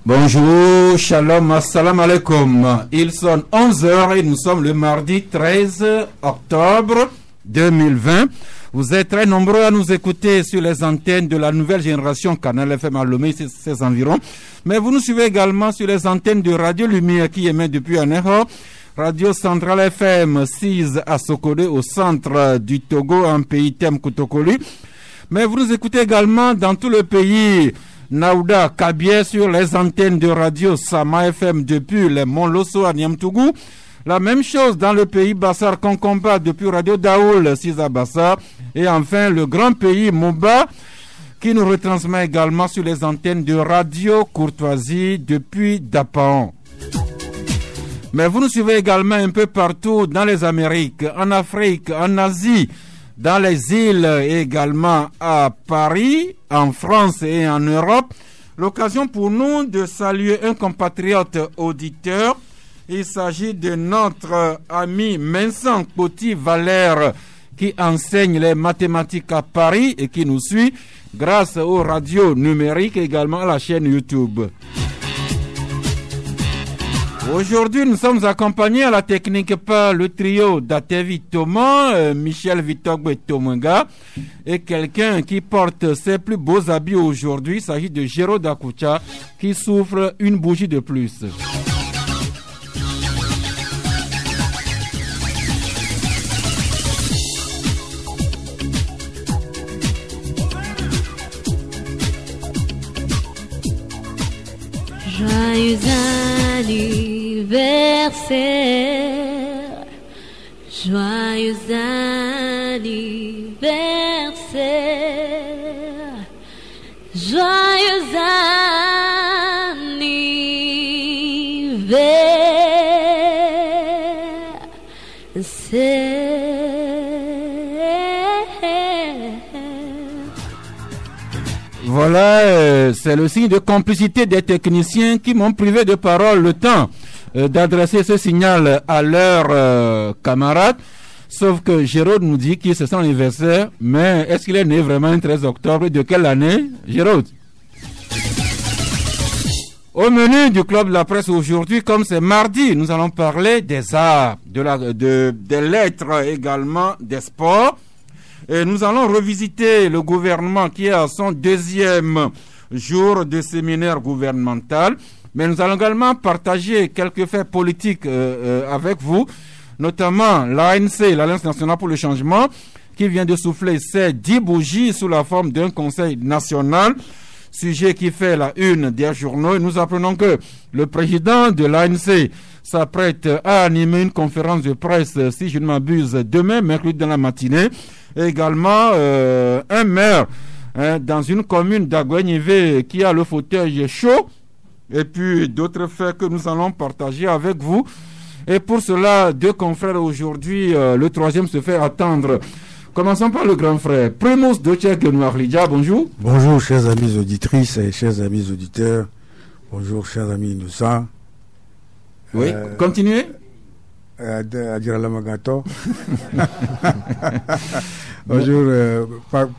Bonjour, shalom, assalamu alaikum. Il sonne 11h et nous sommes le mardi 13 octobre 2020. Vous êtes très nombreux à nous écouter sur les antennes de la nouvelle génération Canal FM à Lomé, ses environs. Mais vous nous suivez également sur les antennes de Radio Lumière qui émet depuis Anéro, Radio Centrale FM 6 à Sokodé au centre du Togo, un pays thème Kotokoli. Mais vous nous écoutez également dans tout le pays. Naouda, Kabier sur les antennes de radio Sama FM depuis les Monts Losso à Niamtougou. La même chose dans le pays Bassar Konkomba depuis Radio Daoul, Siza Bassar. Et enfin le grand pays Moba qui nous retransmet également sur les antennes de Radio Courtoisie depuis Dapaon. Mais vous nous suivez également un peu partout dans les Amériques, en Afrique, en Asie, dans les îles et également à Paris, en France et en Europe. L'occasion pour nous de saluer un compatriote auditeur. Il s'agit de notre ami Vincent Poti-Valère qui enseigne les mathématiques à Paris et qui nous suit grâce aux radios numériques et également à la chaîne YouTube. Aujourd'hui, nous sommes accompagnés à la technique par le trio d'Atevi Thomas, Michel Vitogbe Tomunga et quelqu'un qui porte ses plus beaux habits aujourd'hui. Il s'agit de Géraud Dakoucha qui souffre une bougie de plus. Joyeux anniversaire, joyeux anniversaire, joyeux anniversaire. Voilà, c'est le signe de complicité des techniciens qui m'ont privé de parole le temps d'adresser ce signal à leurs camarades. Sauf que Géraud nous dit que c'est son anniversaire, mais est-ce qu'il est né vraiment le 13 octobre? De quelle année, Géraud? Au menu du Club de la Presse aujourd'hui, comme c'est mardi, nous allons parler des arts, des lettres également, des sports. Et nous allons revisiter le gouvernement qui est à son deuxième jour de séminaire gouvernemental. Mais nous allons également partager quelques faits politiques avec vous, notamment l'ANC, l'Alliance nationale pour le changement, qui vient de souffler ses 10 bougies sous la forme d'un conseil national, sujet qui fait la une des journaux. Et nous apprenons que le président de l'ANC s'apprête à animer une conférence de presse, si je ne m'abuse, demain, mercredi dans la matinée. Et également un maire dans une commune d'Aguenivé qui a le fauteuil chaud. Et puis d'autres faits que nous allons partager avec vous. Et pour cela, deux confrères aujourd'hui, le troisième se fait attendre. Commençons par le grand frère. Primus Dochek Nouarlidja, bonjour. Bonjour chers amis auditrices et chers amis auditeurs. Bonjour chers amis Innocents. Oui, continuez. Adira Lamagato. Bonjour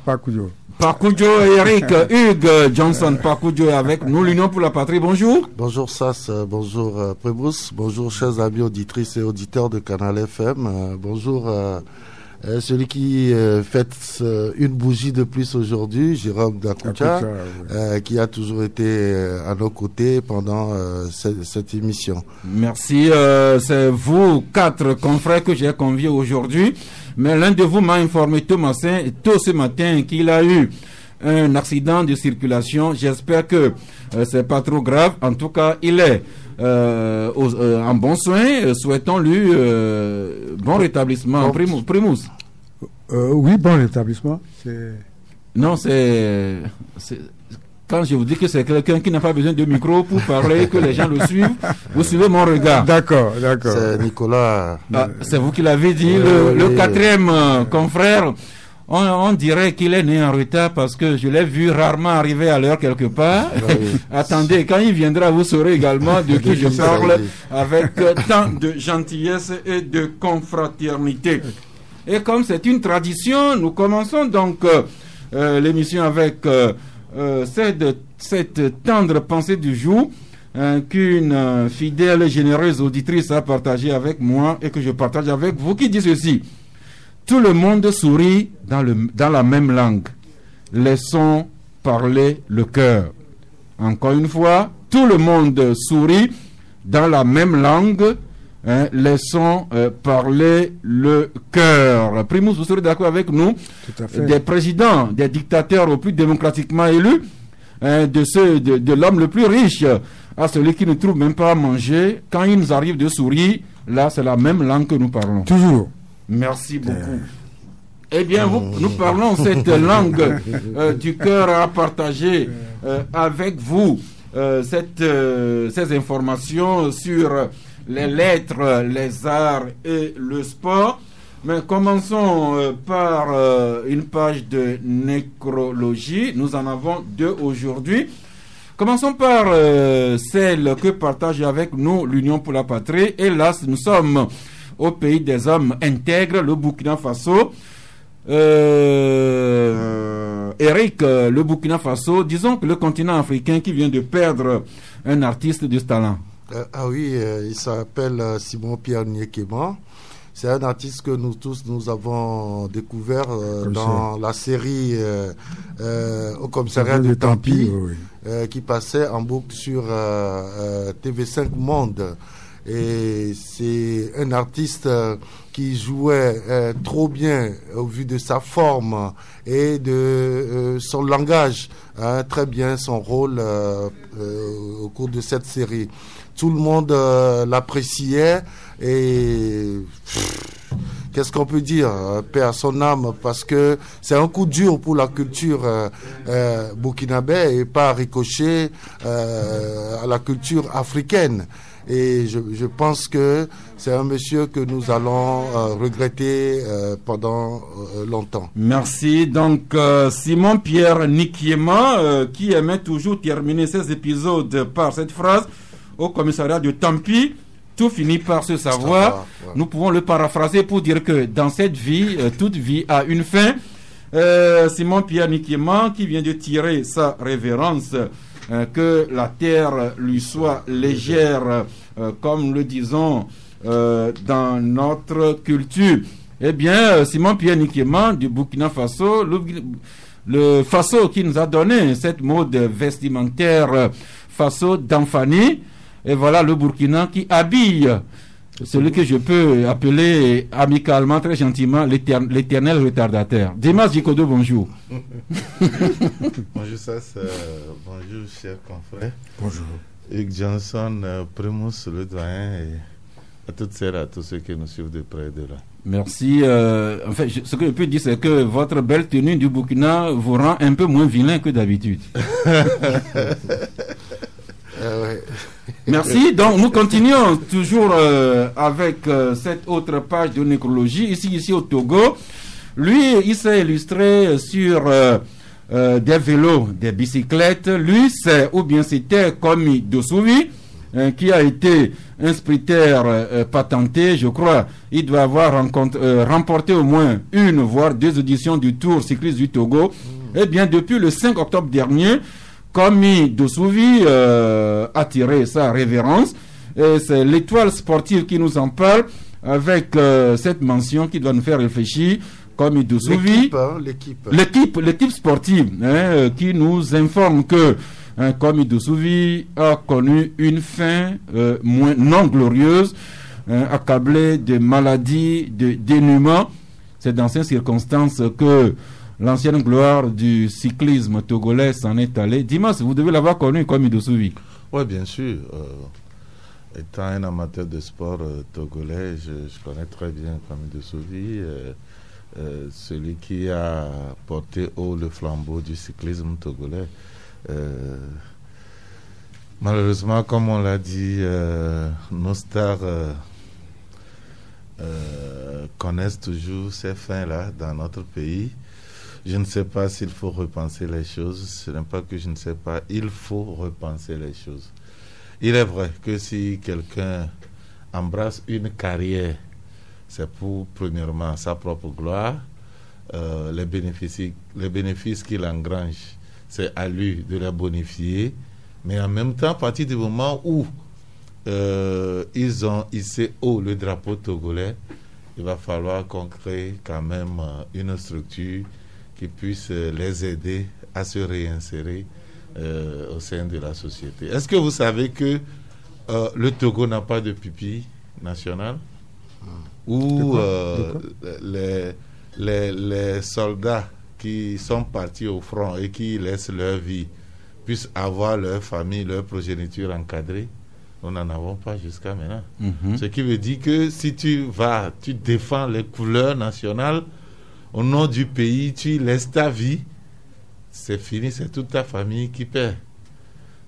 Pakujo. Pakujo et Eric Hugues Johnson. Pakujo est avec nous, l'Union pour la Patrie. Bonjour. Bonjour Sass, bonjour Primus, bonjour chers amis auditrices et auditeurs de Canal FM. Bonjour celui qui fête une bougie de plus aujourd'hui, Jérôme Dakoucha, qui a toujours été à nos côtés pendant cette émission. Merci. C'est vous, 4 confrères que j'ai conviés aujourd'hui. Mais l'un de vous m'a informé tôt ce matin qu'il a eu un accident de circulation. J'espère que c'est pas trop grave. En tout cas, il est en bon soin. Souhaitons-lui bon rétablissement. Primus. Oui, bon rétablissement. Non, c'est quand je vous dis que c'est quelqu'un qui n'a pas besoin de micro pour parler, que les gens le suivent, vous suivez mon regard. D'accord. C'est Nicolas. C'est vous qui l'avez dit. Le quatrième confrère, on dirait qu'il est né en retard parce que je l'ai vu rarement arriver à l'heure quelque part. Attendez, quand il viendra, vous saurez également de qui je parle avec tant de gentillesse et de confraternité. Et comme c'est une tradition, nous commençons donc l'émission avec cette tendre pensée du jour. qu'une fidèle et généreuse auditrice a partagé avec moi et que je partage avec vous, qui dit ceci: tout le monde sourit dans la même langue. Laissons parler le cœur. Encore une fois, tout le monde sourit dans la même langue. Laissons parler le cœur. Primus, vous serez d'accord avec nous? Tout à fait. Des présidents, des dictateurs au plus démocratiquement élus, de l'homme le plus riche à celui qui ne trouve même pas à manger, quand il nous arrive de sourire, là c'est la même langue que nous parlons. Toujours. Merci beaucoup. Eh bien, nous parlons cette langue du cœur à partager avec vous ces informations sur les lettres, les arts et le sport. Mais commençons par une page de nécrologie. Nous en avons 2 aujourd'hui. Commençons par celle que partage avec nous l'Union pour la Patrie. Hélas, nous sommes au pays des hommes intègres, le Burkina Faso. Eric, le Burkina Faso, disons que le continent africain qui vient de perdre un artiste de ce talent. Il s'appelle Simon-Pierre Niekema. C'est un artiste que nous tous nous avons découvert dans la série au commissariat de Tampi, qui passait en boucle sur TV5 Monde. Et c'est un artiste qui jouait trop bien au vu de sa forme et de son langage, très bien son rôle au cours de cette série. Tout le monde l'appréciait et qu'est-ce qu'on peut dire, paix à son âme, parce que c'est un coup dur pour la culture burkinabé et pas ricochet à la culture africaine. Et je pense que c'est un monsieur que nous allons regretter pendant longtemps. Merci. Donc, Simon-Pierre Niekema, qui aimait toujours terminer ses épisodes par cette phrase: au commissariat de Tampi, tout finit par se savoir. Ouais. Nous pouvons le paraphraser pour dire que dans cette vie, toute vie a une fin. Simon-Pierre Niekema, qui vient de tirer sa révérence, que la terre lui soit légère, comme le disons dans notre culture. Eh bien, Simon-Pierre Niekema du Burkina Faso, le Faso qui nous a donné cette mode vestimentaire Faso d'Anfani, et voilà le Burkina qui habille celui que je peux appeler amicalement, très gentiment, l'éternel retardataire. Dimas Jikodo, bonjour. Bonjour Sass, bonjour chers confrères. Bonjour. Hugues Johnson, Primus, le doyen, et à toutes celles et à tous ceux qui nous suivent de près et de là. Merci. En fait, ce que je peux dire, c'est que votre belle tenue du Burkina vous rend un peu moins vilain que d'habitude. Ouais. Merci. Donc, nous continuons toujours avec cette autre page de nécrologie. Ici au Togo, lui, il s'est illustré sur des vélos, des bicyclettes. Lui, c'est, ou bien c'était Komi Dosouvi, qui a été un sprinter patenté, je crois. Il doit avoir remporté au moins une, voire 2 éditions du Tour cycliste du Togo. Eh bien, depuis le 5 octobre dernier, Komi Dosouvi a tiré sa révérence. Et c'est l'étoile sportive qui nous en parle avec cette mention qui doit nous faire réfléchir. Komi Dosouvi, l'équipe sportive qui nous informe que Komi Dosouvi a connu une fin non glorieuse, accablé de maladies, de dénuement. C'est dans ces circonstances que l'ancienne gloire du cyclisme togolais s'en est allée. Dimas, vous devez l'avoir connu, Komi Dosouvi. Oui, bien sûr. Étant un amateur de sport togolais, je connais très bien Komi Dosouvi, celui qui a porté haut le flambeau du cyclisme togolais. Malheureusement, comme on l'a dit, nos stars connaissent toujours ces fins-là dans notre pays. Je ne sais pas s'il faut repenser les choses. Ce n'est pas que je ne sais pas. Il faut repenser les choses. Il est vrai que si quelqu'un embrasse une carrière, c'est pour, premièrement, sa propre gloire. Les bénéfices qu'il engrange, c'est à lui de les bonifier. Mais en même temps, à partir du moment où ils ont hissé haut le drapeau togolais, il va falloir qu'on crée quand même une structure qui puisse les aider à se réinsérer au sein de la société. Est-ce que vous savez que le Togo n'a pas de pupille national? Ou les soldats qui sont partis au front et qui laissent leur vie puissent avoir leur famille, leur progéniture encadrée? Nous n'en avons pas jusqu'à maintenant. Ce qui veut dire que si tu défends les couleurs nationales au nom du pays, tu laisses ta vie, c'est fini, c'est toute ta famille qui perd.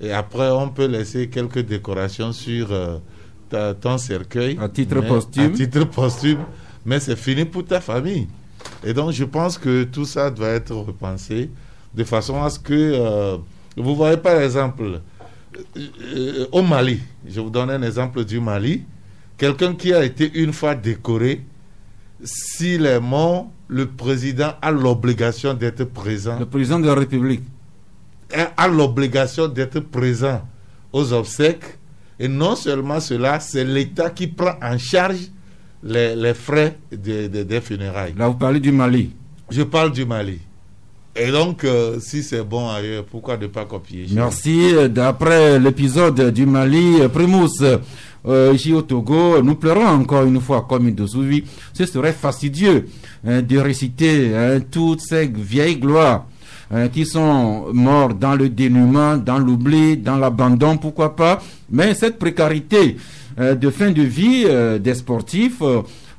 Et après, on peut laisser quelques décorations sur ton cercueil. À titre posthume, mais c'est fini pour ta famille. Et donc, je pense que tout ça doit être repensé de façon à ce que, vous voyez par exemple, au Mali, je vous donne un exemple du Mali, quelqu'un qui a été une fois décoré, s'il est mort, le président a l'obligation d'être présent. Le président de la République a l'obligation d'être présent aux obsèques. Et non seulement cela, c'est l'État qui prend en charge les frais des funérailles. Là, vous parlez du Mali. Je parle du Mali. Et donc, si c'est bon ailleurs, pourquoi ne pas copier? Merci. D'après l'épisode du Mali, Primus, ici au Togo, nous pleurons encore une fois comme une Dosouvi. Ce serait fastidieux de réciter toutes ces vieilles gloires qui sont morts dans le dénuement, dans l'oubli, dans l'abandon, pourquoi pas. Mais cette précarité de fin de vie des sportifs,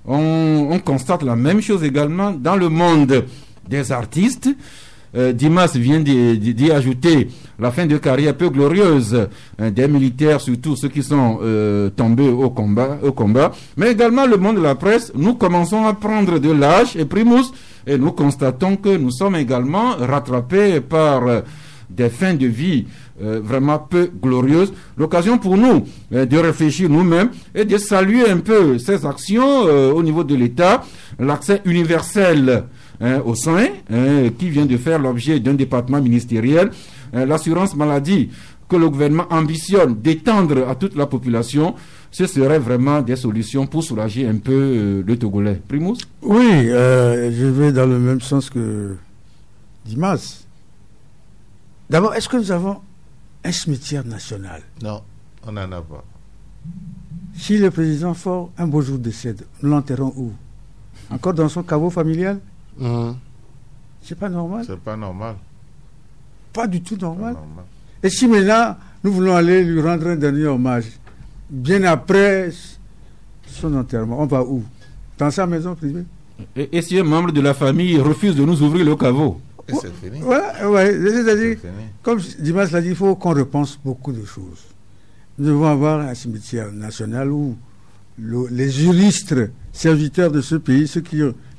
on constate la même chose également dans le monde des artistes. Dimas vient d'y ajouter la fin de carrière peu glorieuse des militaires, surtout ceux qui sont tombés au combat. Mais également le monde de la presse, nous commençons à prendre de l'âge et Primus, et nous constatons que nous sommes également rattrapés par des fins de vie vraiment peu glorieuses. L'occasion pour nous de réfléchir nous-mêmes et de saluer un peu ces actions au niveau de l'État, l'accès universel aux soins qui vient de faire l'objet d'un département ministériel, l'assurance maladie que le gouvernement ambitionne d'étendre à toute la population. Ce serait vraiment des solutions pour soulager un peu le Togolais. Primus? Oui, je vais dans le même sens que Dimas. D'abord, est-ce que nous avons un cimetière national? Non, on n'en a pas. Si le président Faure, un beau jour décède, nous l'enterrons où? Encore dans son caveau familial? C'est pas normal. C'est pas normal. Pas du tout normal. Et si maintenant, nous voulons aller lui rendre un dernier hommage, bien après son enterrement, on va où? Dans sa maison privée? Et si un membre de la famille refuse de nous ouvrir le caveau? Et c'est fini. Voilà, ouais. C'est-à-dire, comme Dimas l'a dit, il faut qu'on repense beaucoup de choses. Nous devons avoir un cimetière national où les juristes, serviteurs de ce pays,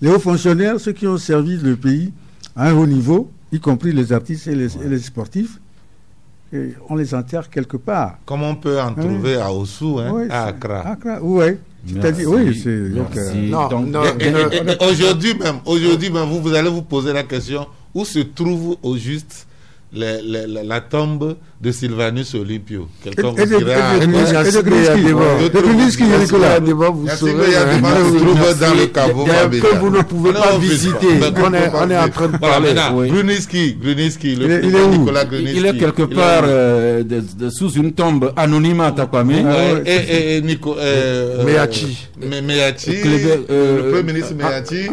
les hauts fonctionnaires, ceux qui ont servi le pays à un haut niveau, y compris les artistes et les sportifs, et on les enterre quelque part. Comme on peut en trouver à Ossou, à Accra. Oui. C'est-à-dire, oui, c'est... Aujourd'hui même, vous allez vous poser la question, où se trouve au juste la tombe de Sylvanus Olympio? Quelqu'un vous dira... De Gruniski, Nicolas. Vous trouve dans le caveau. Que vous ne pouvez pas visiter. On est en train de parler. Gruniski, Nicolas Gruniski. Il est quelque part sous une tombe anonyme à Takwame. Et Meachi. Le Premier ministre Meachi.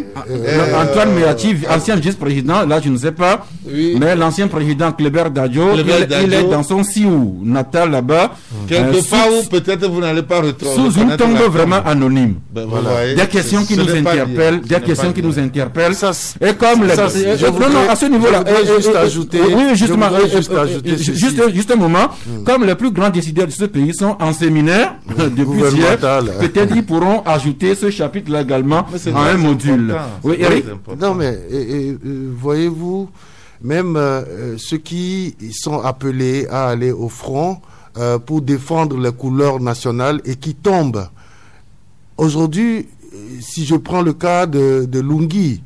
Antoine Meachi, ancien vice-président, là je ne sais pas. Mais l'ancien président Kleber Dadjo, il est dans son Sioux natal là-bas. Quelque part où peut-être vous n'allez pas retrouver. Sous une tombe vraiment anonyme. Des questions qui nous interpellent. Et comme à ce niveau-là. Oui, justement. Juste un moment. Comme les plus grands décideurs de ce pays sont en séminaire depuis hier, peut-être ils pourront ajouter ce chapitre-là également à un module. Oui, Eric? Non, mais voyez-vous, même ceux qui sont appelés à aller au front pour défendre les couleurs nationales et qui tombent. Aujourd'hui, si je prends le cas de Lungi,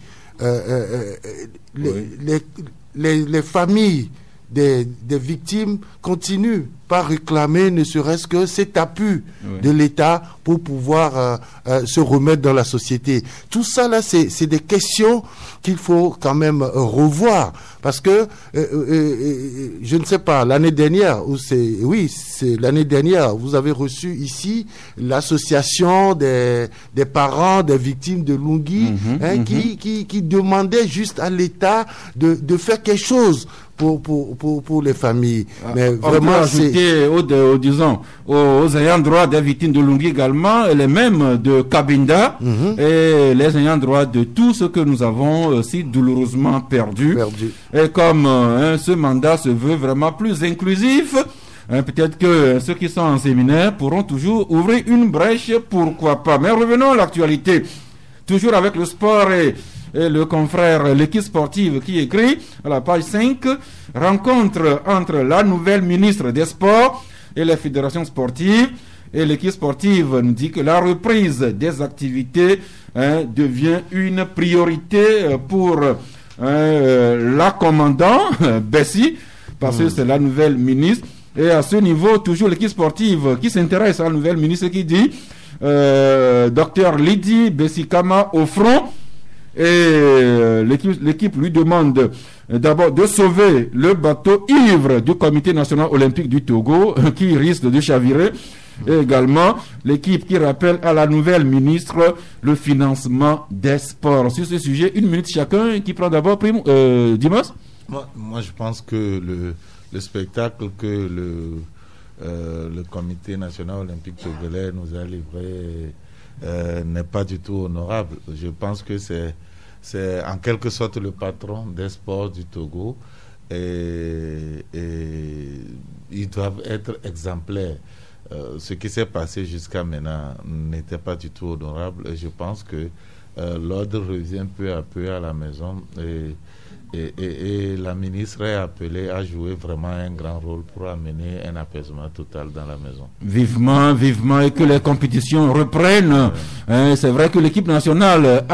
les familles des victimes continuent par réclamer ne serait-ce que cet appui de l'État pour pouvoir se remettre dans la société. Tout ça là, c'est des questions qu'il faut quand même revoir, parce que je ne sais pas, l'année dernière, c'est l'année dernière, vous avez reçu ici l'association des parents des victimes de Lungui, qui demandait juste à l'État de faire quelque chose pour les familles. Mais vraiment, c'est aux ayants droit des victimes de Lungui également, et les mêmes de Cabinda, et les ayants droit de tout ce que nous avons si douloureusement perdu. Et comme ce mandat se veut vraiment plus inclusif, peut-être que ceux qui sont en séminaire pourront toujours ouvrir une brèche, pourquoi pas. Mais revenons à l'actualité, toujours avec le sport et le confrère, l'équipe sportive qui écrit à la page 5, rencontre entre la nouvelle ministre des Sports et les fédérations sportives. Et l'équipe sportive nous dit que la reprise des activités devient une priorité pour la commandant Bessie, parce que c'est la nouvelle ministre. Et à ce niveau, toujours l'équipe sportive qui s'intéresse à la nouvelle ministre qui dit Dr Lydie Bessie-Kama au front. Et l'équipe lui demande d'abord de sauver le bateau ivre du Comité national olympique du Togo qui risque de chavirer. Et également l'équipe qui rappelle à la nouvelle ministre le financement des sports. Sur ce sujet, 1 minute chacun. Qui prend d'abord Dimas? Moi, je pense que le spectacle que le Comité national olympique togolais nous a livré n'est pas du tout honorable. Je pense que c'est en quelque sorte le patron des sports du Togo, et ils doivent être exemplaires. Ce qui s'est passé jusqu'à maintenant n'était pas du tout honorable, et je pense que l'ordre revient peu à peu à la maison, et la ministre est appelée à jouer vraiment un grand rôle pour amener un apaisement total dans la maison. Vivement, et que les compétitions reprennent. C'est vrai que l'équipe nationale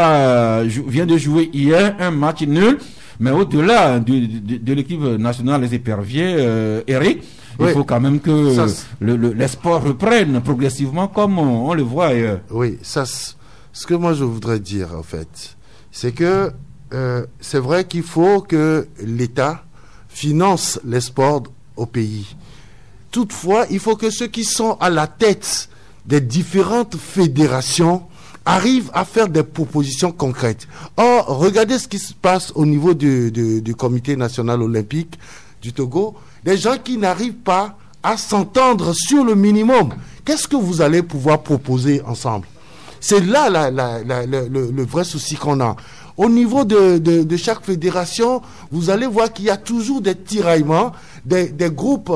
vient de jouer hier un match nul, mais au-delà de l'équipe nationale des éperviers, Eric, il faut quand même que les sports reprennent progressivement comme on le voit ailleurs. Oui, ce que moi je voudrais dire en fait, c'est que c'est vrai qu'il faut que l'État finance les sports au pays. Toutefois, il faut que ceux qui sont à la tête des différentes fédérations arrivent à faire des propositions concrètes. Or, regardez ce qui se passe au niveau du Comité national olympique du Togo. Des gens qui n'arrivent pas à s'entendre sur le minimum. Qu'est-ce que vous allez pouvoir proposer ensemble? C'est là le vrai souci qu'on a. Au niveau de chaque fédération, vous allez voir qu'il y a toujours des tiraillements, des groupes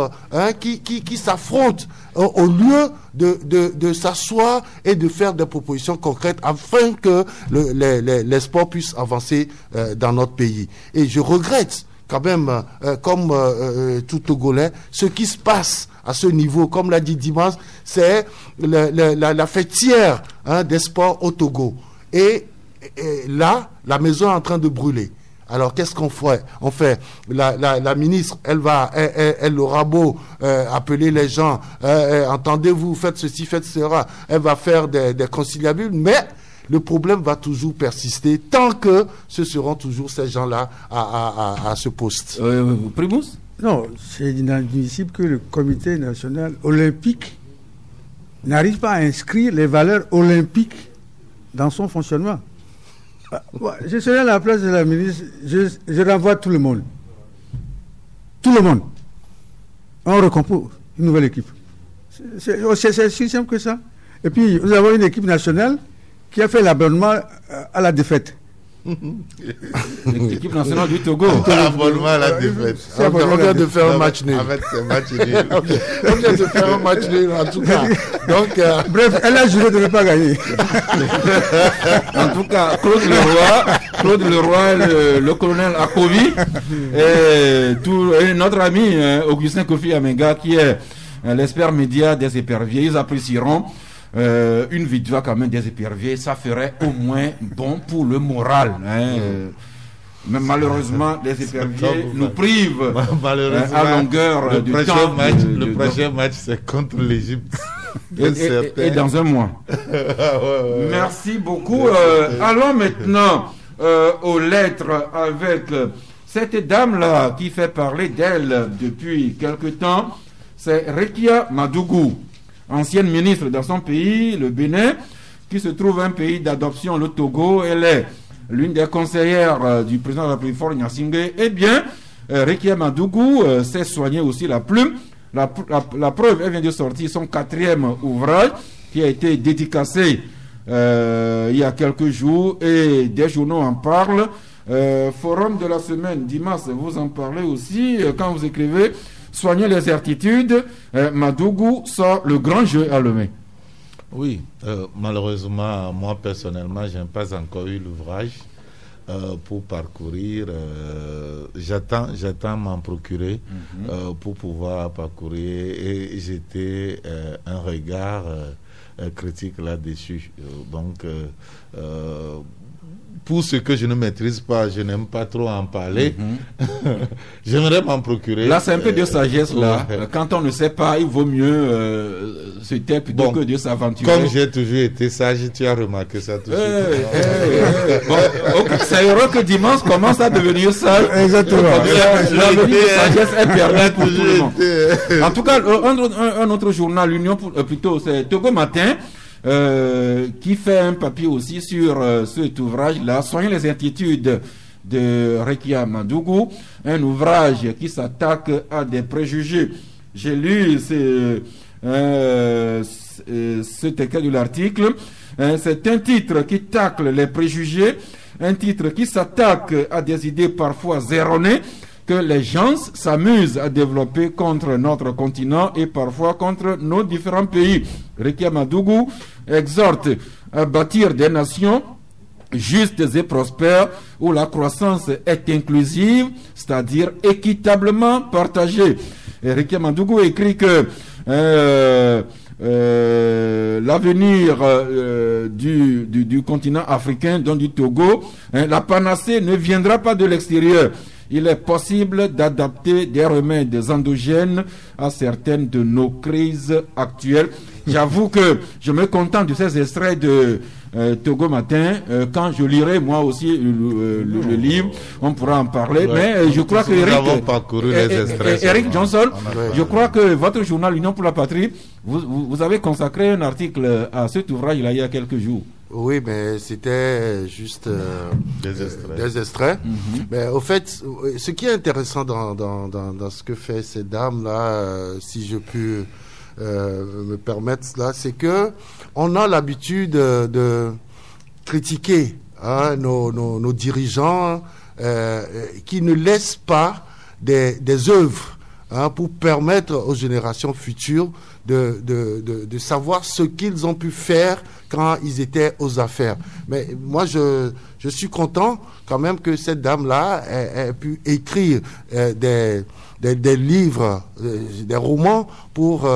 qui s'affrontent au lieu de s'asseoir et de faire des propositions concrètes afin que les sports puissent avancer dans notre pays. Et je regrette quand même, comme tout Togolais, ce qui se passe à ce niveau, comme l'a dit Dimas, c'est la fêtière des sports au Togo. Et là, la maison est en train de brûler. Alors, qu'est-ce qu'on fait? On fait, la ministre, elle aura beau appeler les gens, entendez-vous, faites ceci, faites cela. Elle va faire des conciliabules, mais le problème va toujours persister tant que ce seront toujours ces gens-là à ce poste. Primus? Non, c'est inadmissible que le Comité national olympique n'arrive pas à inscrire les valeurs olympiques dans son fonctionnement. Je serai à la place de la ministre, je renvoie tout le monde. Tout le monde. On recompose une nouvelle équipe. C'est aussi simple que ça. Et puis, nous avons une équipe nationale qui a fait l'abonnement à la défaite. L'équipe nationale du Togo. L'abonnement à la défaite. On vient de faire un match nul. En fait, c'est un match nul. On vient de faire un match nul, en tout cas. Donc, bref, elle a juré de ne pas gagner. En tout cas, Claude Leroy, le colonel Akovi, et notre ami Augustin Kofi Amenga, qui est l'expert média des éperviers, ils apprécieront une victoire quand même des éperviers. Ça ferait au moins bon pour le moral. Mais malheureusement, les éperviers nous privent malheureusement, à longueur du temps. Le prochain match, c'est contre l'Égypte. Et dans un mois. Ouais. Merci beaucoup. Allons maintenant aux lettres avec cette dame-là qui fait parler d'elle depuis quelque temps. C'est Rekia Madougou, ancienne ministre dans son pays, le Bénin, qui se trouve un pays d'adoption, le Togo. Elle est l'une des conseillères du président de la République, Faure Gnassingbé. Eh bien, Rekia Madougou s'est soigné aussi la plume. La preuve, elle vient de sortir son 4e ouvrage qui a été dédicacé il y a quelques jours et des journaux en parlent. Forum de la semaine, Dimas, vous en parlez aussi quand vous écrivez Soigner les certitudes. Madougou sort le grand jeu à Lomé. Oui, malheureusement, moi personnellement, je n'ai pas encore eu l'ouvrage pour parcourir. J'attends m'en procurer pour pouvoir parcourir et jeter un regard critique là-dessus. Donc, pour ce que je ne maîtrise pas, je n'aime pas trop en parler. J'aimerais m'en procurer. Là, c'est un peu de sagesse, là. Quand on ne sait pas, il vaut mieux se taire plutôt que de s'aventurer. Comme j'ai toujours été sage, tu as remarqué ça tout de suite. Bon, c'est heureux que Dimanche commence à devenir sage. Exactement. L'avenir de sagesse est permis pour tout le monde. En tout cas, un autre journal, plutôt, c'est Togo Matin, qui fait un papier aussi sur cet ouvrage-là, Soigner les inquiétudes de Rekia Madougou, un ouvrage qui s'attaque à des préjugés. J'ai lu cet écrit de l'article. C'est un titre qui tacle les préjugés, un titre qui s'attaque à des idées parfois erronées que les gens s'amusent à développer contre notre continent et parfois contre nos différents pays. Rekia Madougou exhorte à bâtir des nations justes et prospères où la croissance est inclusive, c'est-à-dire équitablement partagée. Et Rekia Madougou écrit que l'avenir du continent africain, donc du Togo, la panacée ne viendra pas de l'extérieur. Il est possible d'adapter des remèdes endogènes à certaines de nos crises actuelles. J'avoue que je me contente de ces extraits de Togo Matin. Quand je lirai moi aussi le livre, on pourra en parler. Mais je crois que Eric Johnson, je crois que votre journal L'Union pour la Patrie, vous avez consacré un article à cet ouvrage-là il y a quelques jours. Oui, mais c'était juste des extraits. Mais au fait, ce qui est intéressant dans ce que fait ces dames-là, si je peux me permettre cela, c'est que on a l'habitude de critiquer nos dirigeants qui ne laissent pas des œuvres pour permettre aux générations futures de savoir ce qu'ils ont pu faire quand ils étaient aux affaires. Mais moi, je suis content quand même que cette dame-là ait pu écrire des livres, des romans pour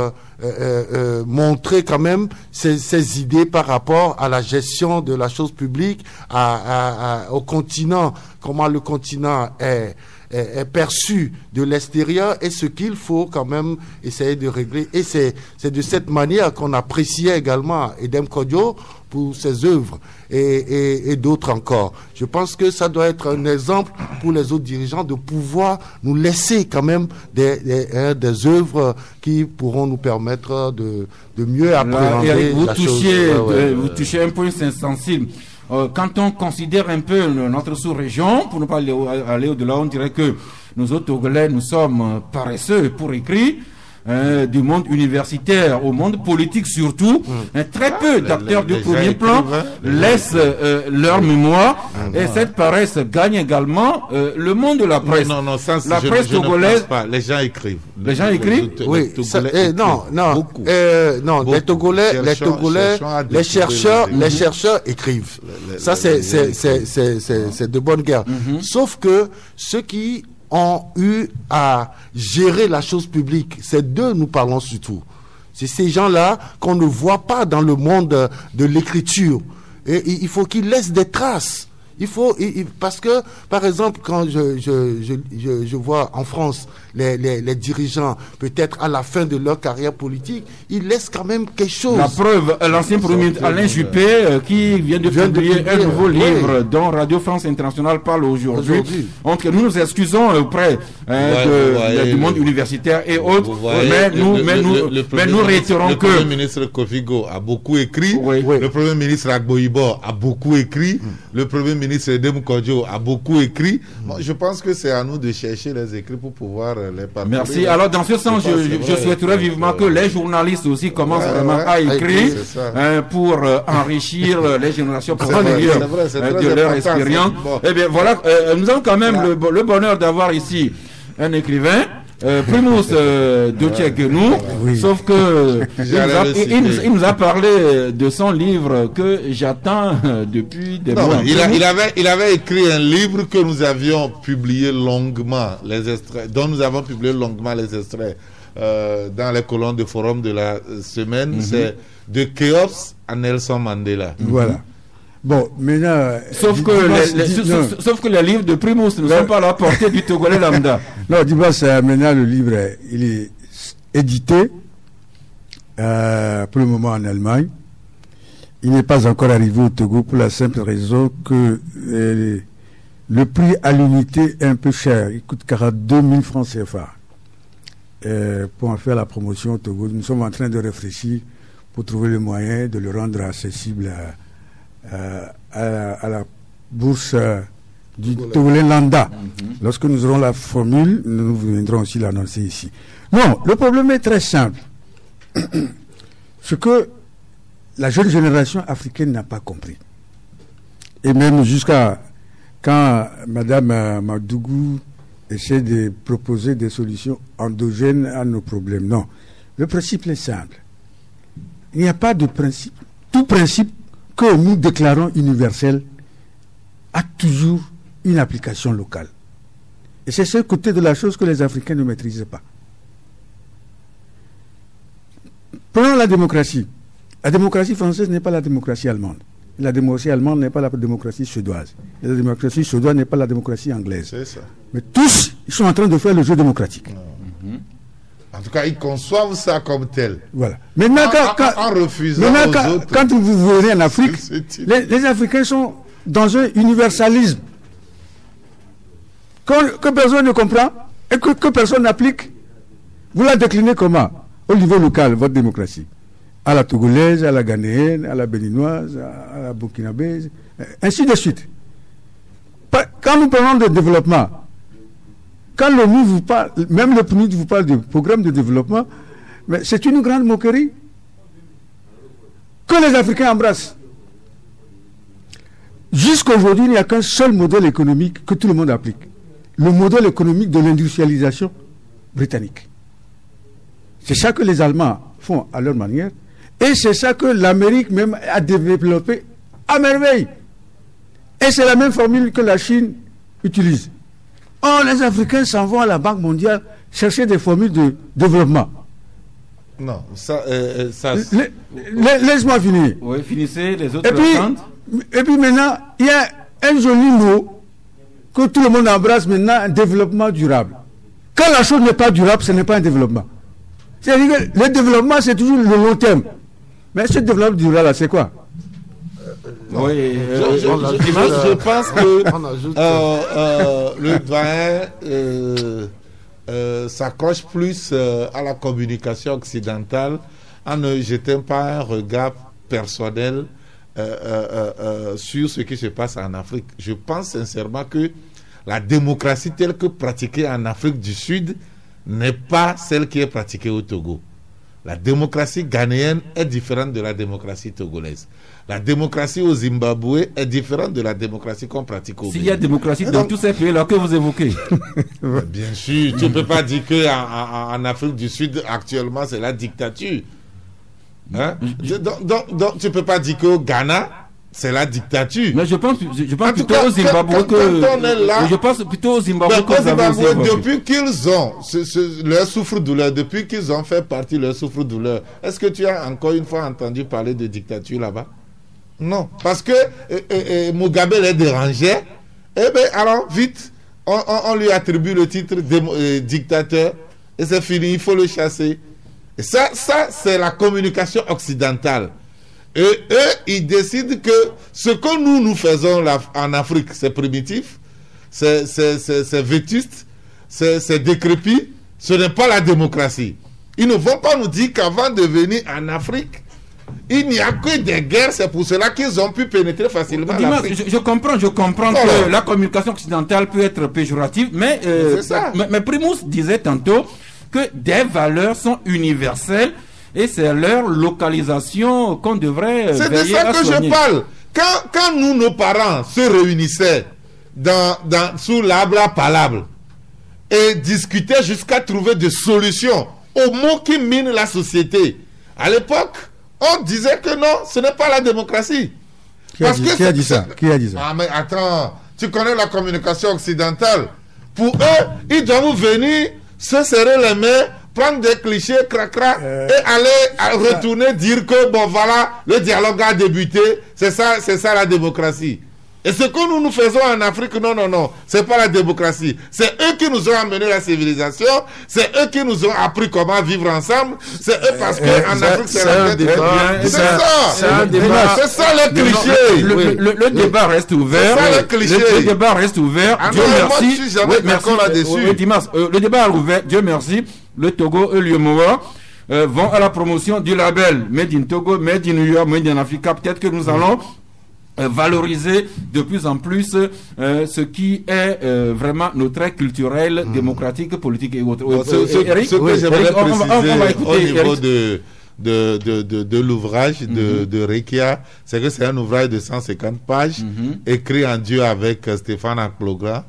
montrer quand même ses idées par rapport à la gestion de la chose publique, au continent, comment le continent est perçu de l'extérieur et ce qu'il faut quand même essayer de régler. Et c'est de cette manière qu'on appréciait également Edem Kodjo pour ses œuvres et d'autres encore. Je pense que ça doit être un exemple pour les autres dirigeants de pouvoir nous laisser quand même des œuvres qui pourront nous permettre de mieux appréhender la chose. Vous touchez un point sensible. Quand on considère un peu notre sous-région, pour ne pas aller au-delà, on dirait que nous autres Togolais, nous sommes paresseux pour écrire. Du monde universitaire au monde politique surtout, très peu d'acteurs de premier plan laissent leur mémoire et cette paresse gagne également le monde de la presse. La presse togolaise, les gens écrivent. Les gens écrivent. Oui, les Togolais, les chercheurs écrivent. Ça c'est de bonne guerre. Sauf que ceux qui ont eu à gérer la chose publique, c'est d'eux nous parlons surtout. C'est ces gens-là qu'on ne voit pas dans le monde de l'écriture. Et il faut qu'ils laissent des traces. Parce que, par exemple, quand je vois en France les dirigeants, peut-être à la fin de leur carrière politique, ils laissent quand même quelque chose. La preuve, l'ancien Premier ministre Alain Juppé, qui vient de publier un nouveau livre dont Radio France Internationale parle aujourd'hui. Donc nous nous excusons auprès du monde universitaire et autres, mais nous réitérons que... Le Premier ministre Kofigo a beaucoup écrit, le Premier ministre Agboibo a beaucoup écrit, le Premier ministre Edem Kodjo a beaucoup écrit. Bon, je pense que c'est à nous de chercher les écrits pour pouvoir les parcourir. Merci. Alors dans ce sens, je souhaiterais vivement que les journalistes aussi commencent vraiment à écrire pour enrichir les générations postérieures de leur expérience. Bon. Eh bien voilà, nous avons quand même le bonheur d'avoir ici un écrivain. Primus Dotchek-Genou, sauf que il nous a parlé de son livre que j'attends depuis des mois. Il avait écrit un livre que nous avions publié longuement, les extraits, dont nous avons publié longuement les extraits dans les colonnes de forum de la semaine. C'est de Khéops à Nelson Mandela. Voilà. Bon, maintenant... Sauf que les livres de Primus ne sont pas à la portée du Togolais lambda. Non, Dibas, maintenant le livre, il est édité pour le moment en Allemagne. Il n'est pas encore arrivé au Togo pour la simple raison que le prix à l'unité est un peu cher. Il coûte 42 000 francs CFA. Pour en faire la promotion au Togo, nous sommes en train de réfléchir pour trouver le moyen de le rendre accessible à la bourse du Togolais Lambda. Lorsque nous aurons la formule, nous viendrons aussi l'annoncer ici. Non, le problème est très simple. Ce que la jeune génération africaine n'a pas compris. Et même jusqu'à quand Mme Madougou essaie de proposer des solutions endogènes à nos problèmes. Non. Le principe est simple. Il n'y a pas de principe. Tout principe que nous déclarons universel a toujours une application locale. Et c'est ce côté de la chose que les Africains ne maîtrisent pas. Prenons la démocratie. La démocratie française n'est pas la démocratie allemande. La démocratie allemande n'est pas la démocratie suédoise. La démocratie suédoise n'est pas la démocratie anglaise. C'est ça. Mais tous, ils sont en train de faire le jeu démocratique. En tout cas, ils conçoivent ça comme tel. Voilà. Maintenant, en refusant aux autres. Quand vous verrez en Afrique, les Africains sont dans un universalisme que personne ne comprend et que personne n'applique. Vous la déclinez comment? Au niveau local, votre démocratie. À la togolaise, à la ghanéenne, à la béninoise, à la burkinabèse, ainsi de suite. Quand nous parlons de développement, quand l'ONU vous parle, même le PNUD vous parle de programme de développement, mais c'est une grande moquerie que les Africains embrassent. Jusqu'à aujourd'hui, il n'y a qu'un seul modèle économique que tout le monde applique. Le modèle économique de l'industrialisation britannique. C'est ça que les Allemands font à leur manière. Et c'est ça que l'Amérique même a développé à merveille. Et c'est la même formule que la Chine utilise. Oh, les Africains s'en vont à la Banque mondiale chercher des formules de développement. Non, ça... Laisse-moi finir. Oui, finissez, les autres et puis maintenant, il y a un joli mot que tout le monde embrasse maintenant, un développement durable. Quand la chose n'est pas durable, ce n'est pas un développement. C'est-à-dire que le développement, c'est toujours le long terme. Mais ce développement durable, c'est quoi? Oui, je pense que le doyen s'accroche plus à la communication occidentale en ne jetant pas un regard personnel sur ce qui se passe en Afrique. Je pense sincèrement que la démocratie telle que pratiquée en Afrique du Sud n'est pas celle qui est pratiquée au Togo. La démocratie ghanéenne est différente de la démocratie togolaise. La démocratie au Zimbabwe est différente de la démocratie qu'on pratique au Bénin. S'il y a démocratie dans tous ces pays-là que vous évoquez. Bien sûr, tu ne peux pas dire qu'en Afrique du Sud, actuellement, c'est la dictature. Hein? Donc, tu ne peux pas dire qu'au Ghana, c'est la dictature. Mais je pense plutôt au Zimbabwe je pense plutôt au Zimbabwe depuis qu'ils ont leur souffre-douleur, depuis qu'ils ont fait partie de leur souffre-douleur, est-ce que tu as encore une fois entendu parler de dictature là-bas? Non, parce que Mugabe les dérangeait. Eh bien, alors, vite, on lui attribue le titre de dictateur. Et c'est fini, il faut le chasser. Et ça c'est la communication occidentale. Et eux, ils décident que ce que nous faisons là, en Afrique, c'est primitif, c'est vétuste, c'est décrépit, ce n'est pas la démocratie. Ils ne vont pas nous dire qu'avant de venir en Afrique, il n'y a que des guerres, c'est pour cela qu'ils ont pu pénétrer facilement l'Afrique. Je comprends que la communication occidentale peut être péjorative, mais Primus disait tantôt que des valeurs sont universelles et c'est leur localisation qu'on devrait veiller à soigner. C'est de ça que je parle. Quand nous, nos parents, se réunissaient sous l'arbre à palabre et discutaient jusqu'à trouver des solutions aux maux qui minent la société, à l'époque, on disait que non, ce n'est pas la démocratie. Qui a dit ça? Ah mais attends, tu connais la communication occidentale. Pour eux, ils doivent venir se serrer les mains, prendre des clichés, cracra, et aller retourner dire que bon voilà, le dialogue a débuté, c'est ça la démocratie. Et ce que nous faisons en Afrique, non, c'est pas la démocratie. C'est eux qui nous ont amené la civilisation, c'est eux qui nous ont appris comment vivre ensemble, c'est eux parce qu'en Afrique c'est la débat. C'est ça le cliché. Le débat reste ouvert. C'est ça le cliché. Le débat reste ouvert. Dieu merci. Moi, je suis jamais d'accord là-dessus. Le débat est ouvert. Dieu merci. Le Togo et l'UEMOA vont à la promotion du label Made in Togo, Made in New York, Made in Africa. Peut-être que nous allons valoriser de plus en plus ce qui est vraiment nos traits culturels, démocratiques, politiques et autres. Ce que j'aimerais préciser au niveau de l'ouvrage de Rekia, c'est que c'est un ouvrage de 150 pages, écrit en duo avec Stéphane Aklogra,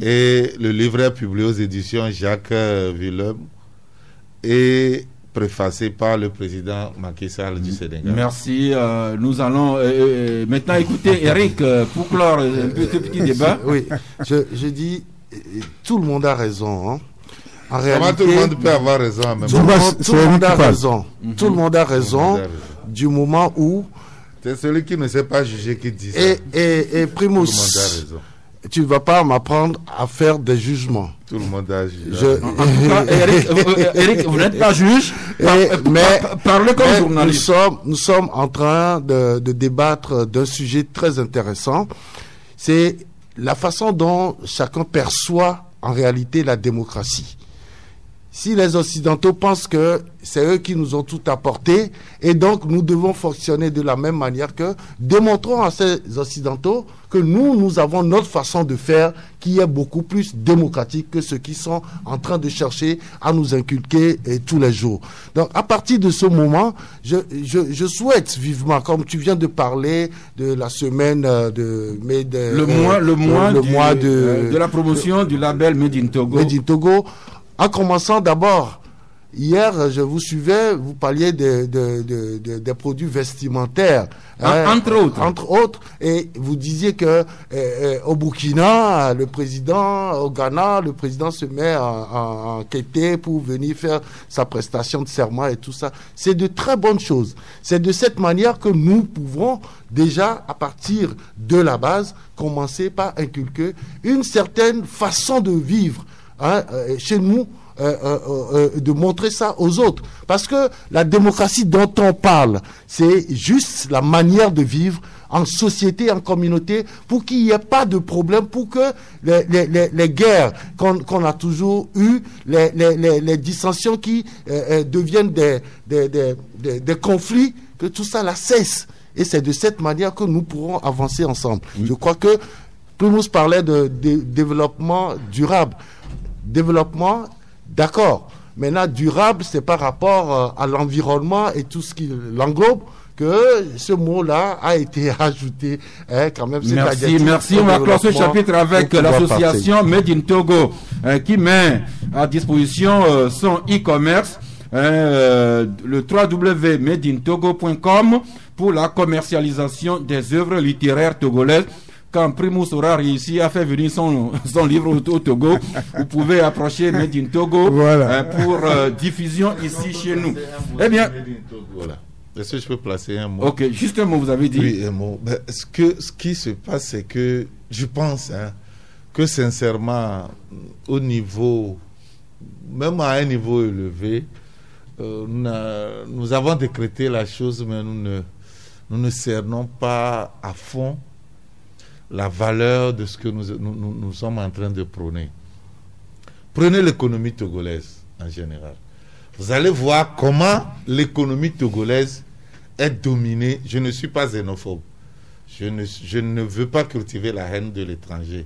et le livre est publié aux éditions Jacques Willem et préfacé par le président Macky Sall du Sénégal. Merci. Nous allons maintenant écouter Eric pour clore un petit débat. Oui, je dis, tout le monde a raison. Hein. En réalité, tout le monde peut avoir raison en même temps. Tout le monde a raison. Tout le monde a raison du moment où... C'est celui qui ne sait pas juger qui dit ça. Et Primus, tout le monde a raison. Tu ne vas pas m'apprendre à faire des jugements. Tout le monde a jugé. Eric, vous n'êtes pas juge, mais parlez comme journaliste. Nous sommes en train de débattre d'un sujet très intéressant. C'est la façon dont chacun perçoit en réalité la démocratie. Si les Occidentaux pensent que c'est eux qui nous ont tout apporté, et donc nous devons fonctionner de la même manière que, démontrons à ces Occidentaux que nous avons notre façon de faire qui est beaucoup plus démocratique que ceux qui sont en train de chercher à nous inculquer tous les jours. Donc à partir de ce moment, je souhaite vivement, comme tu viens de parler de la semaine le mois de la promotion du label Made in Togo. Made in Togo. En commençant d'abord, hier, je vous suivais, vous parliez des produits vestimentaires. Entre autres. Et vous disiez que au Burkina, au Ghana, le président se met en quêter pour venir faire sa prestation de serment et tout ça. C'est de très bonnes choses. C'est de cette manière que nous pouvons déjà, à partir de la base, commencer par inculquer une certaine façon de vivre. Chez nous, de montrer ça aux autres. Parce que la démocratie dont on parle, c'est juste la manière de vivre en société, en communauté, pour qu'il n'y ait pas de problème, pour que les guerres qu'on a toujours eues, les dissensions qui deviennent des conflits, que tout ça la cesse. Et c'est de cette manière que nous pourrons avancer ensemble. Je crois que Primus parlait de développement durable. Développement, d'accord. Maintenant, durable, c'est par rapport à l'environnement et tout ce qui l'englobe que ce mot-là a été ajouté. Quand même, merci. On va clore ce chapitre avec l'association Made in Togo qui met à disposition son e-commerce, le www.madeintogo.com pour la commercialisation des œuvres littéraires togolaises. Quand Primus aura réussi à faire venir son livre au Togo, vous pouvez approcher Made in Togo pour diffusion ici chez nous. Eh bien, Est-ce que je peux placer un mot? Ok, juste un mot, vous avez dit. Oui, un mot. Ben, ce qui se passe, c'est que je pense que sincèrement, au niveau, même à un niveau élevé, nous avons décrété la chose, mais nous ne cernons pas à fond la valeur de ce que nous sommes en train de prôner. Prenez l'économie togolaise en général. Vous allez voir comment l'économie togolaise est dominée. Je ne suis pas xénophobe. Je ne veux pas cultiver la haine de l'étranger.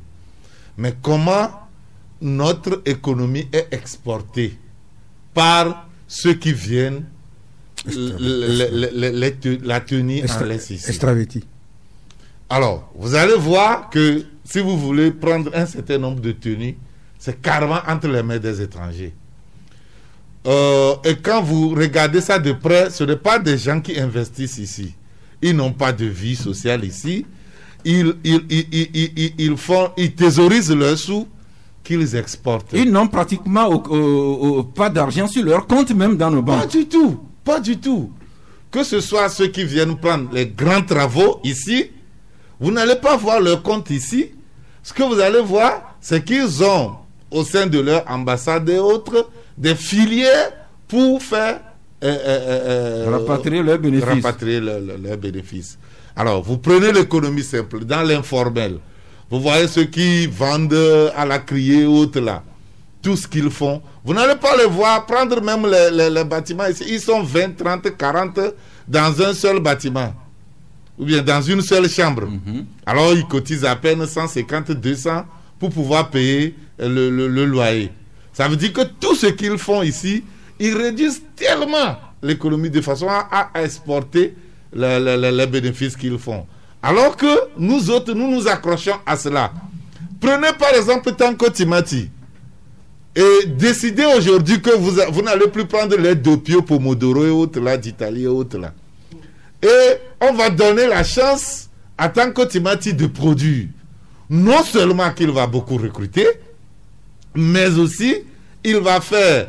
Mais comment notre économie est exportée par ceux qui viennent la tenir en laisse ici. Extraverti. Alors, vous allez voir que si vous voulez prendre un certain nombre de tenues, c'est carrément entre les mains des étrangers. Et quand vous regardez ça de près, ce n'est pas des gens qui investissent ici. Ils n'ont pas de vie sociale ici. Ils thésaurisent leurs sous qu'ils exportent. Ils n'ont pratiquement pas d'argent sur leur compte, même dans nos banques. Pas du tout. Pas du tout. Que ce soit ceux qui viennent prendre les grands travaux ici, vous n'allez pas voir leur compte ici. Ce que vous allez voir, c'est qu'ils ont, au sein de leur ambassade et autres, des filières pour faire rapatrier leurs bénéfices. Alors, vous prenez l'économie simple, dans l'informel. Vous voyez ceux qui vendent à la criée autres là. Tout ce qu'ils font. Vous n'allez pas les voir prendre même les bâtiments ici. Ils sont 20, 30, 40 dans un seul bâtiment. Ou bien dans une seule chambre. Alors, ils cotisent à peine 150, 200 pour pouvoir payer le loyer. Ça veut dire que tout ce qu'ils font ici, ils réduisent tellement l'économie de façon à exporter les bénéfices qu'ils font. Alors que nous autres, nous nous accrochons à cela. Prenez par exemple Tanko Timati et décidez aujourd'hui que vous n'allez plus prendre les Doppio, Pomodoro et autres là, d'Italie et autres là. Et on va donner la chance à Tanko Timati de produire. Non seulement qu'il va beaucoup recruter, mais aussi il va faire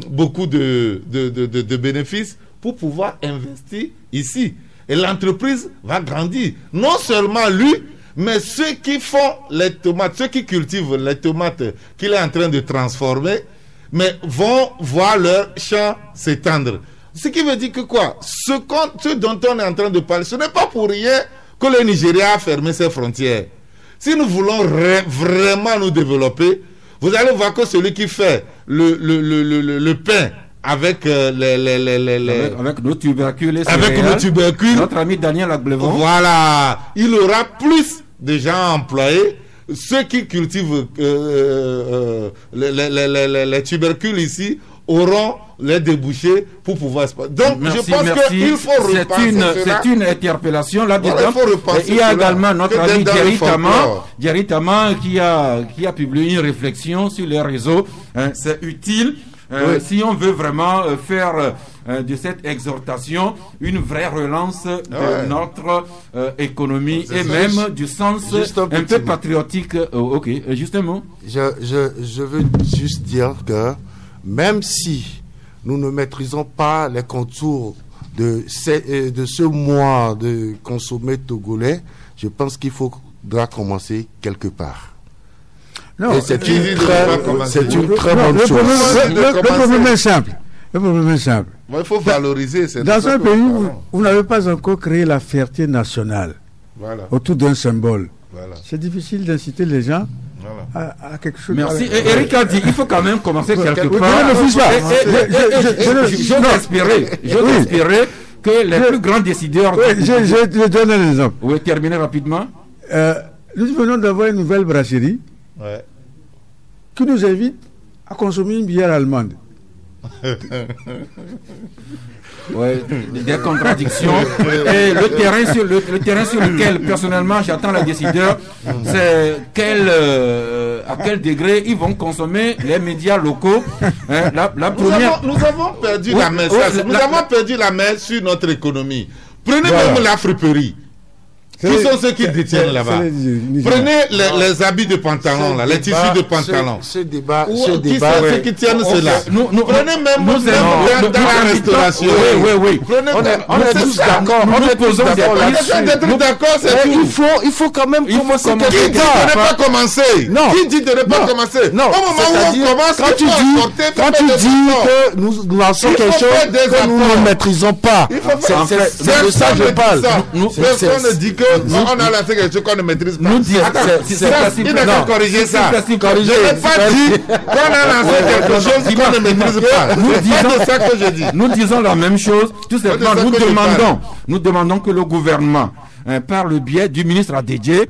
beaucoup de bénéfices pour pouvoir investir ici. Et l'entreprise va grandir. Non seulement lui, mais ceux qui font les tomates, ceux qui cultivent les tomates qu'il est en train de transformer, mais vont voir leur champ s'étendre. Ce qui veut dire que quoi? Ce dont on est en train de parler, ce n'est pas pour rien que le Nigeria a fermé ses frontières. Si nous voulons vraiment nous développer, vous allez voir que celui qui fait le pain avec avec nos tubercules, notre ami Daniel Agblevon, voilà, il aura plus de gens employés. Ceux qui cultivent les tubercules ici auront les débouchés pour pouvoir. Donc, je pense qu'il faut repenser cela. C'est une interpellation là-dedans. Voilà, il y a également notre ami Jerry Taman qui a publié une réflexion sur les réseaux. C'est utile si on veut vraiment faire de cette exhortation une vraie relance de notre économie et même du sens un peu patriotique. Ok, justement. Je veux juste dire que même si nous ne maîtrisons pas les contours de ce mois de consommer togolais, je pense qu'il faudra commencer quelque part. Non, et c'est une très bonne chose. Le problème est simple. Bon, il faut valoriser. Dans un pays où vous n'avez pas encore créé la fierté nationale autour d'un symbole, c'est difficile d'inciter les gens à quelque chose. Merci. Et Eric a dit, il faut quand même commencer quelque part. J'ose espérer que les plus grands décideurs... Je donne un exemple. Oui, terminer rapidement. Nous venons d'avoir une nouvelle brasserie qui nous invite à consommer une bière allemande. Des contradictions. Et le terrain sur lequel personnellement j'attends les décideurs, c'est à quel degré ils vont consommer les médias locaux. Nous avons perdu la main. Nous avons perdu la main sur notre économie. Prenez même la friperie. Qui sont ceux qui détiennent là-bas? Prenez les habits de pantalon, là, les tissus de pantalon. Ce débat, Qui sont ceux qui tiennent cela? Prenez même dans la restauration. Oui. On est tous d'accord. On est tous d'accord là-dessus. Il faut quand même commencer quelque part. Qui dit de ne pas commencer? Non. Qui dit de ne pas commencer? Non. Au moment où on commence, quand tu dis que nous lançons quelque chose que nous ne maîtrisons pas, c'est de ça que je parle. Personne ne dit qu'on a lancé quelque chose qu'on ne maîtrise pas. Il n'a qu'à corriger ça. Je n'ai pas dit qu'on a lancé quelque chose qu'on ne maîtrise pas. C'est ça que je dis. Nous disons la même chose. Tout simplement, nous demandons que le gouvernement, par le biais du ministre Adedje,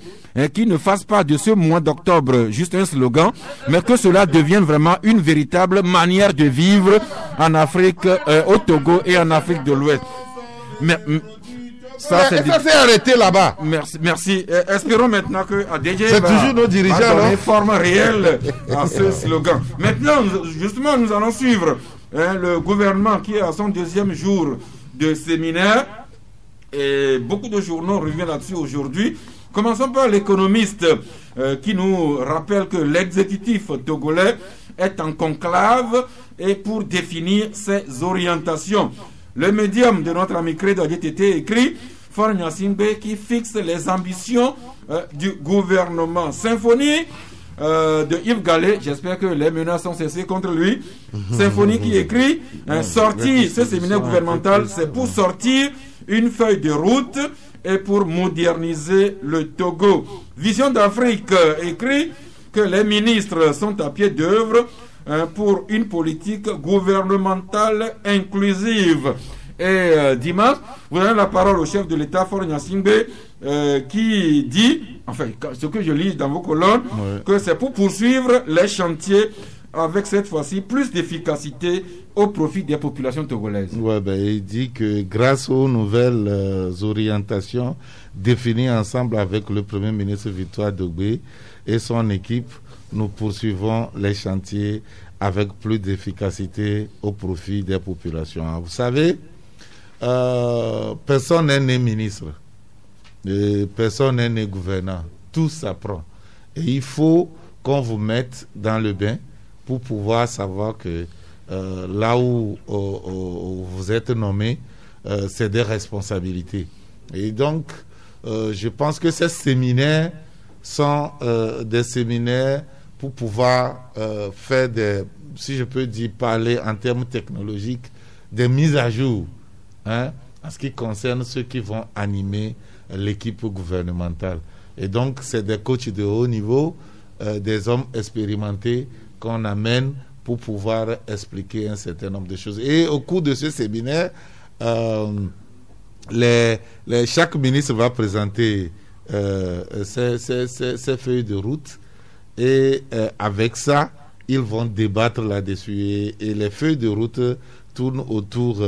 qui ne fasse pas de ce mois d'octobre juste un slogan, mais que cela devienne vraiment une véritable manière de vivre en Afrique, au Togo et en Afrique de l'Ouest. Mais ça s'est arrêté là-bas. Merci. Espérons maintenant que Adedje c'est toujours nos dirigeants, donner forme réelle à ce slogan. Maintenant, justement, nous allons suivre le gouvernement qui est à son deuxième jour de séminaire. Et beaucoup de journaux reviennent là-dessus aujourd'hui. Commençons par l'économiste qui nous rappelle que l'exécutif togolais est en conclave et pour définir ses orientations. Le médium de notre ami Credo DTT écrit Faure Gnassingbé qui fixe les ambitions du gouvernement. Symphonie de Yves Gallet, j'espère que les menaces ont cessé contre lui. Symphonie qui écrit sortir ce séminaire gouvernemental, c'est pour sortir une feuille de route et pour moderniser le Togo. Vision d'Afrique écrit que les ministres sont à pied d'œuvre pour une politique gouvernementale inclusive. Et dimanche, vous donnez la parole au chef de l'État, Faure Gnassingbé, qui dit, enfin, ce que je lis dans vos colonnes, que c'est pour poursuivre les chantiers avec cette fois-ci plus d'efficacité au profit des populations togolaises. Il dit que grâce aux nouvelles orientations définies ensemble avec le Premier ministre Victoire Dogbe et son équipe, nous poursuivons les chantiers avec plus d'efficacité au profit des populations. Vous savez, personne n'est né ministre, personne n'est né gouvernant, tout s'apprend. Et il faut qu'on vous mette dans le bain pour pouvoir savoir que là où vous êtes nommé, c'est des responsabilités. Et donc, je pense que ces séminaires sont des séminaires pour pouvoir faire des, si je peux dire, parler en termes technologiques, des mises à jour, en ce qui concerne ceux qui vont animer l'équipe gouvernementale. Et donc, c'est des coachs de haut niveau, des hommes expérimentés qu'on amène pour pouvoir expliquer un certain nombre de choses. Et au cours de ce séminaire, chaque ministre va présenter ses feuilles de route et avec ça, ils vont débattre là-dessus. Et les feuilles de route tournent autour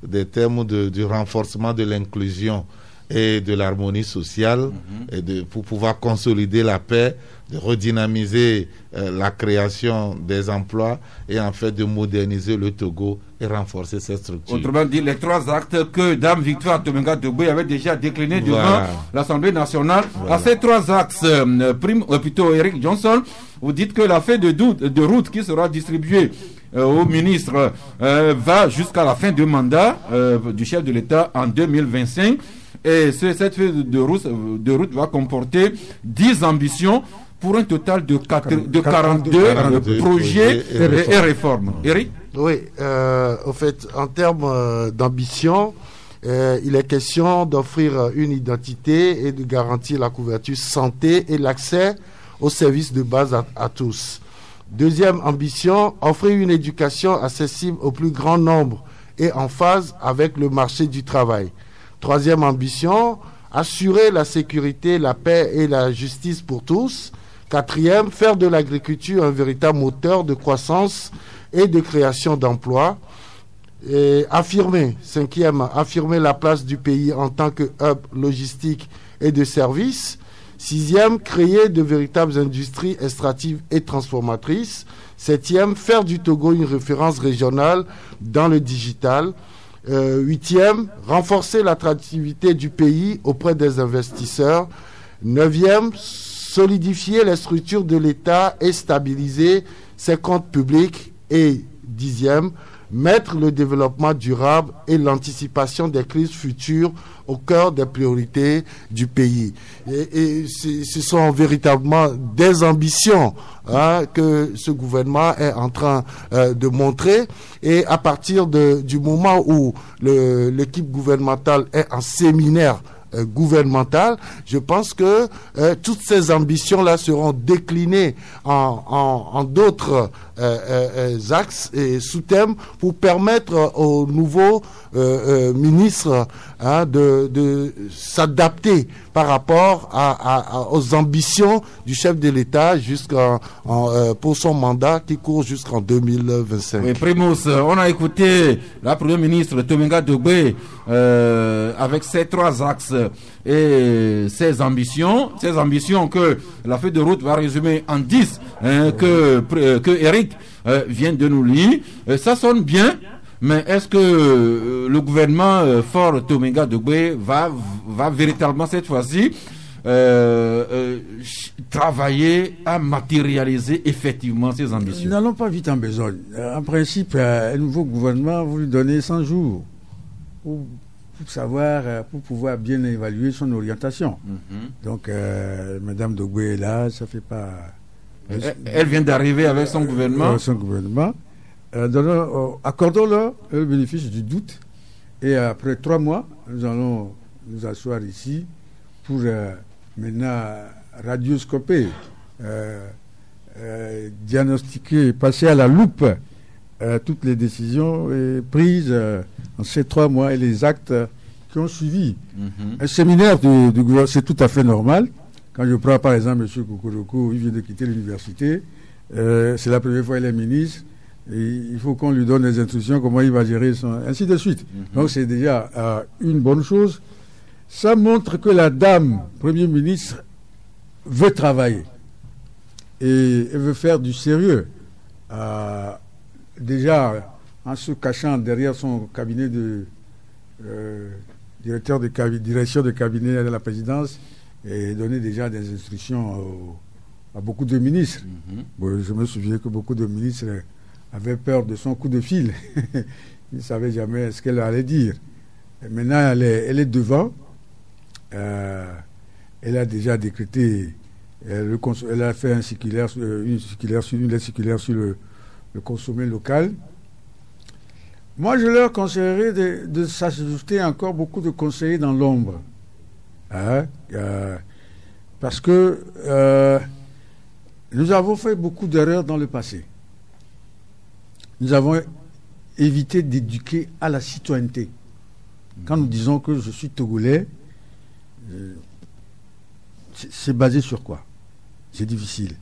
des thèmes du renforcement de l'inclusion et de l'harmonie sociale, et pour pouvoir consolider la paix, de redynamiser la création des emplois et en fait de moderniser le Togo et renforcer ses structures. Autrement dit, les trois actes que Dame Victoire Tomenga Dogbe avait déjà déclinés devant l'Assemblée nationale. À ces trois axes, plutôt Eric Johnson, vous dites que la feuille de route qui sera distribuée au ministre va jusqu'à la fin du mandat du chef de l'État en 2025. Et cette feuille de route va comporter 10 ambitions pour un total de 42 projets et réformes. Eric ? Oui, au fait, en termes d'ambition, il est question d'offrir une identité et de garantir la couverture santé et l'accès aux services de base à tous. Deuxième ambition, offrir une éducation accessible au plus grand nombre et en phase avec le marché du travail. Troisième ambition, assurer la sécurité, la paix et la justice pour tous. Quatrième, faire de l'agriculture un véritable moteur de croissance et de création d'emplois. Et cinquième, affirmer la place du pays en tant que hub logistique et de services. Sixième, créer de véritables industries extractives et transformatrices. Septième, faire du Togo une référence régionale dans le digital. 8e, renforcer l'attractivité du pays auprès des investisseurs. 9e, solidifier les structures de l'État et stabiliser ses comptes publics. Et 10e, mettre le développement durable et l'anticipation des crises futures au cœur des priorités du pays. Et ce sont véritablement des ambitions que ce gouvernement est en train de montrer. Et à partir du moment où l'équipe gouvernementale est en séminaire gouvernemental, je pense que toutes ces ambitions-là seront déclinées en d'autres axes et sous-thèmes pour permettre aux nouveaux ministres de s'adapter par rapport aux ambitions du chef de l'État pour son mandat qui court jusqu'en 2025. Oui, Primus, on a écouté la première ministre Tomenga Dogbe avec ses 3 axes et ses ambitions que la feuille de route va résumer en 10 que Eric vient de nous lire. Ça sonne bien, mais est-ce que le gouvernement fort Tomenga Dogbe va véritablement cette fois-ci travailler à matérialiser effectivement ces ambitions? Nous n'allons pas vite en besogne. En principe, un nouveau gouvernement, vous lui donnez 100 jours pour pouvoir bien évaluer son orientation. Donc, Madame Dogbe est là, ça fait pas... Elle vient d'arriver avec son gouvernement. Accordons-leur le bénéfice du doute. Et après 3 mois, nous allons nous asseoir ici pour maintenant radioscoper, diagnostiquer, passer à la loupe toutes les décisions prises en ces 3 mois et les actes qui ont suivi. Un séminaire du gouvernement, c'est tout à fait normal. Quand je prends par exemple M. Kukuroko, il vient de quitter l'université, c'est la première fois qu'il est ministre, et il faut qu'on lui donne des instructions, comment il va gérer ainsi de suite. Donc c'est déjà une bonne chose. Ça montre que la dame, Premier ministre, veut travailler et veut faire du sérieux. Déjà, en se cachant derrière son cabinet de direction de cabinet de la présidence, et donner déjà des instructions à beaucoup de ministres. Bon, je me souviens que beaucoup de ministres avaient peur de son coup de fil. Ils ne savaient jamais ce qu'elle allait dire. Et maintenant, elle est devant. Elle a déjà décrété, elle a fait une lettre circulaire sur le consommé local. Moi, je leur conseillerais de s'ajouter encore beaucoup de conseillers dans l'ombre. Parce que nous avons fait beaucoup d'erreurs dans le passé. Nous avons évité d'éduquer à la citoyenneté. Quand nous disons que je suis Togolais, c'est basé sur quoi? C'est difficile.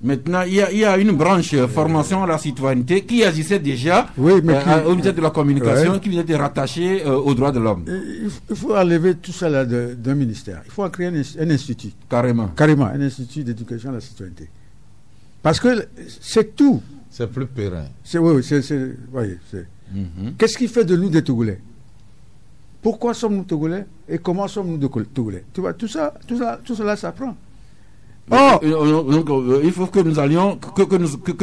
Maintenant, il y a une branche formation à la citoyenneté qui agissait déjà au ministère de la Communication, qui était rattachée aux droits de l'homme. Il faut enlever tout ça là d'un ministère. Il faut créer un institut. Carrément, un institut d'éducation à la citoyenneté. Parce que c'est tout. C'est plus périn. Qu'est-ce qui fait de nous des Togolais? Pourquoi sommes-nous Togolais? Et comment sommes-nous Togolais? Tu vois, tout cela s'apprend. Donc, il faut que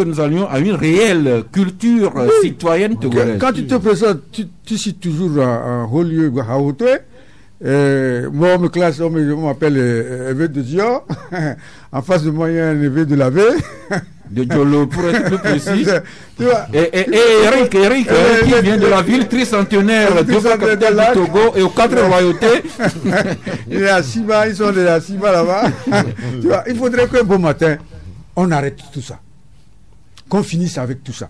nous allions à une réelle culture citoyenne togolaise. Quand tu te présentes, tu cites toujours un haut lieu Haote. Moi, on me classe, on m'appelle évêque de Dior. En face de moi, il y a un évêque de Lavé. De Diolo, pour être plus précis. Et Eric, qui vient de la ville tricentenaire du Togo et aux 4 royautés. Il est à Sima, ils sont à Sima là-bas. Tu vois, il faudrait qu'un beau matin, on arrête tout ça. Qu'on finisse avec tout ça.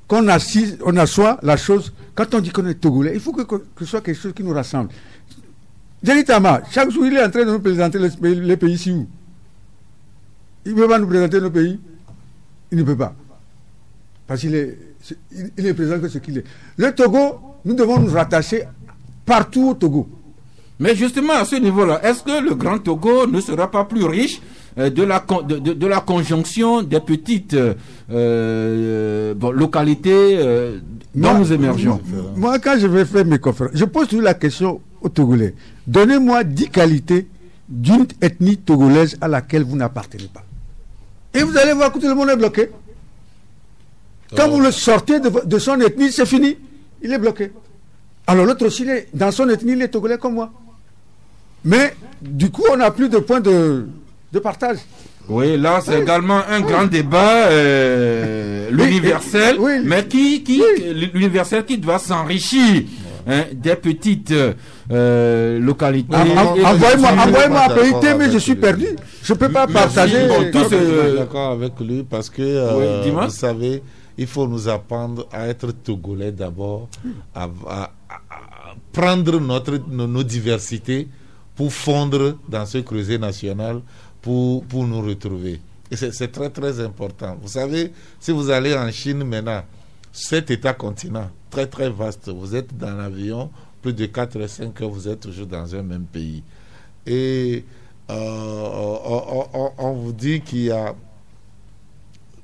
Qu'on assoie la chose. Quand on dit qu'on est Togolais, il faut que ce soit quelque chose qui nous rassemble. Jenny Tama, chaque jour, il est en train de nous présenter les pays ici où. Il ne peut pas nous présenter nos pays. Il ne peut pas. Parce qu'il est présent que ce qu'il est. Le Togo, nous devons nous rattacher partout au Togo. Mais justement, à ce niveau-là, est-ce que le Grand Togo ne sera pas plus riche de la conjonction des petites localités dont nous émergeons. Moi, quand je vais faire mes conférences, je pose toujours la question aux Togolais. Donnez-moi 10 qualités d'une ethnie togolaise à laquelle vous n'appartenez pas. Et vous allez voir que tout le monde est bloqué. Quand vous le sortez de son ethnie, c'est fini. Il est bloqué. Alors l'autre aussi, dans son ethnie, il est togolais comme moi. Mais du coup, on n'a plus de point de partage. Oui, là, c'est également un grand débat, l'universel, mais l'universel qui doit s'enrichir des petites localités. Envoyez-moi à PIT, mais je suis perdu. Je ne peux pas partager. Je suis d'accord avec lui parce que, vous savez, il faut nous apprendre à être togolais d'abord, à prendre nos diversités pour fondre dans ce creuset national, pour nous retrouver. Et c'est très très important. Vous savez, si vous allez en Chine maintenant, cet État-continent, très très vaste, vous êtes dans l'avion, plus de 4 ou 5 heures, vous êtes toujours dans un même pays. Et on vous dit qu'il y a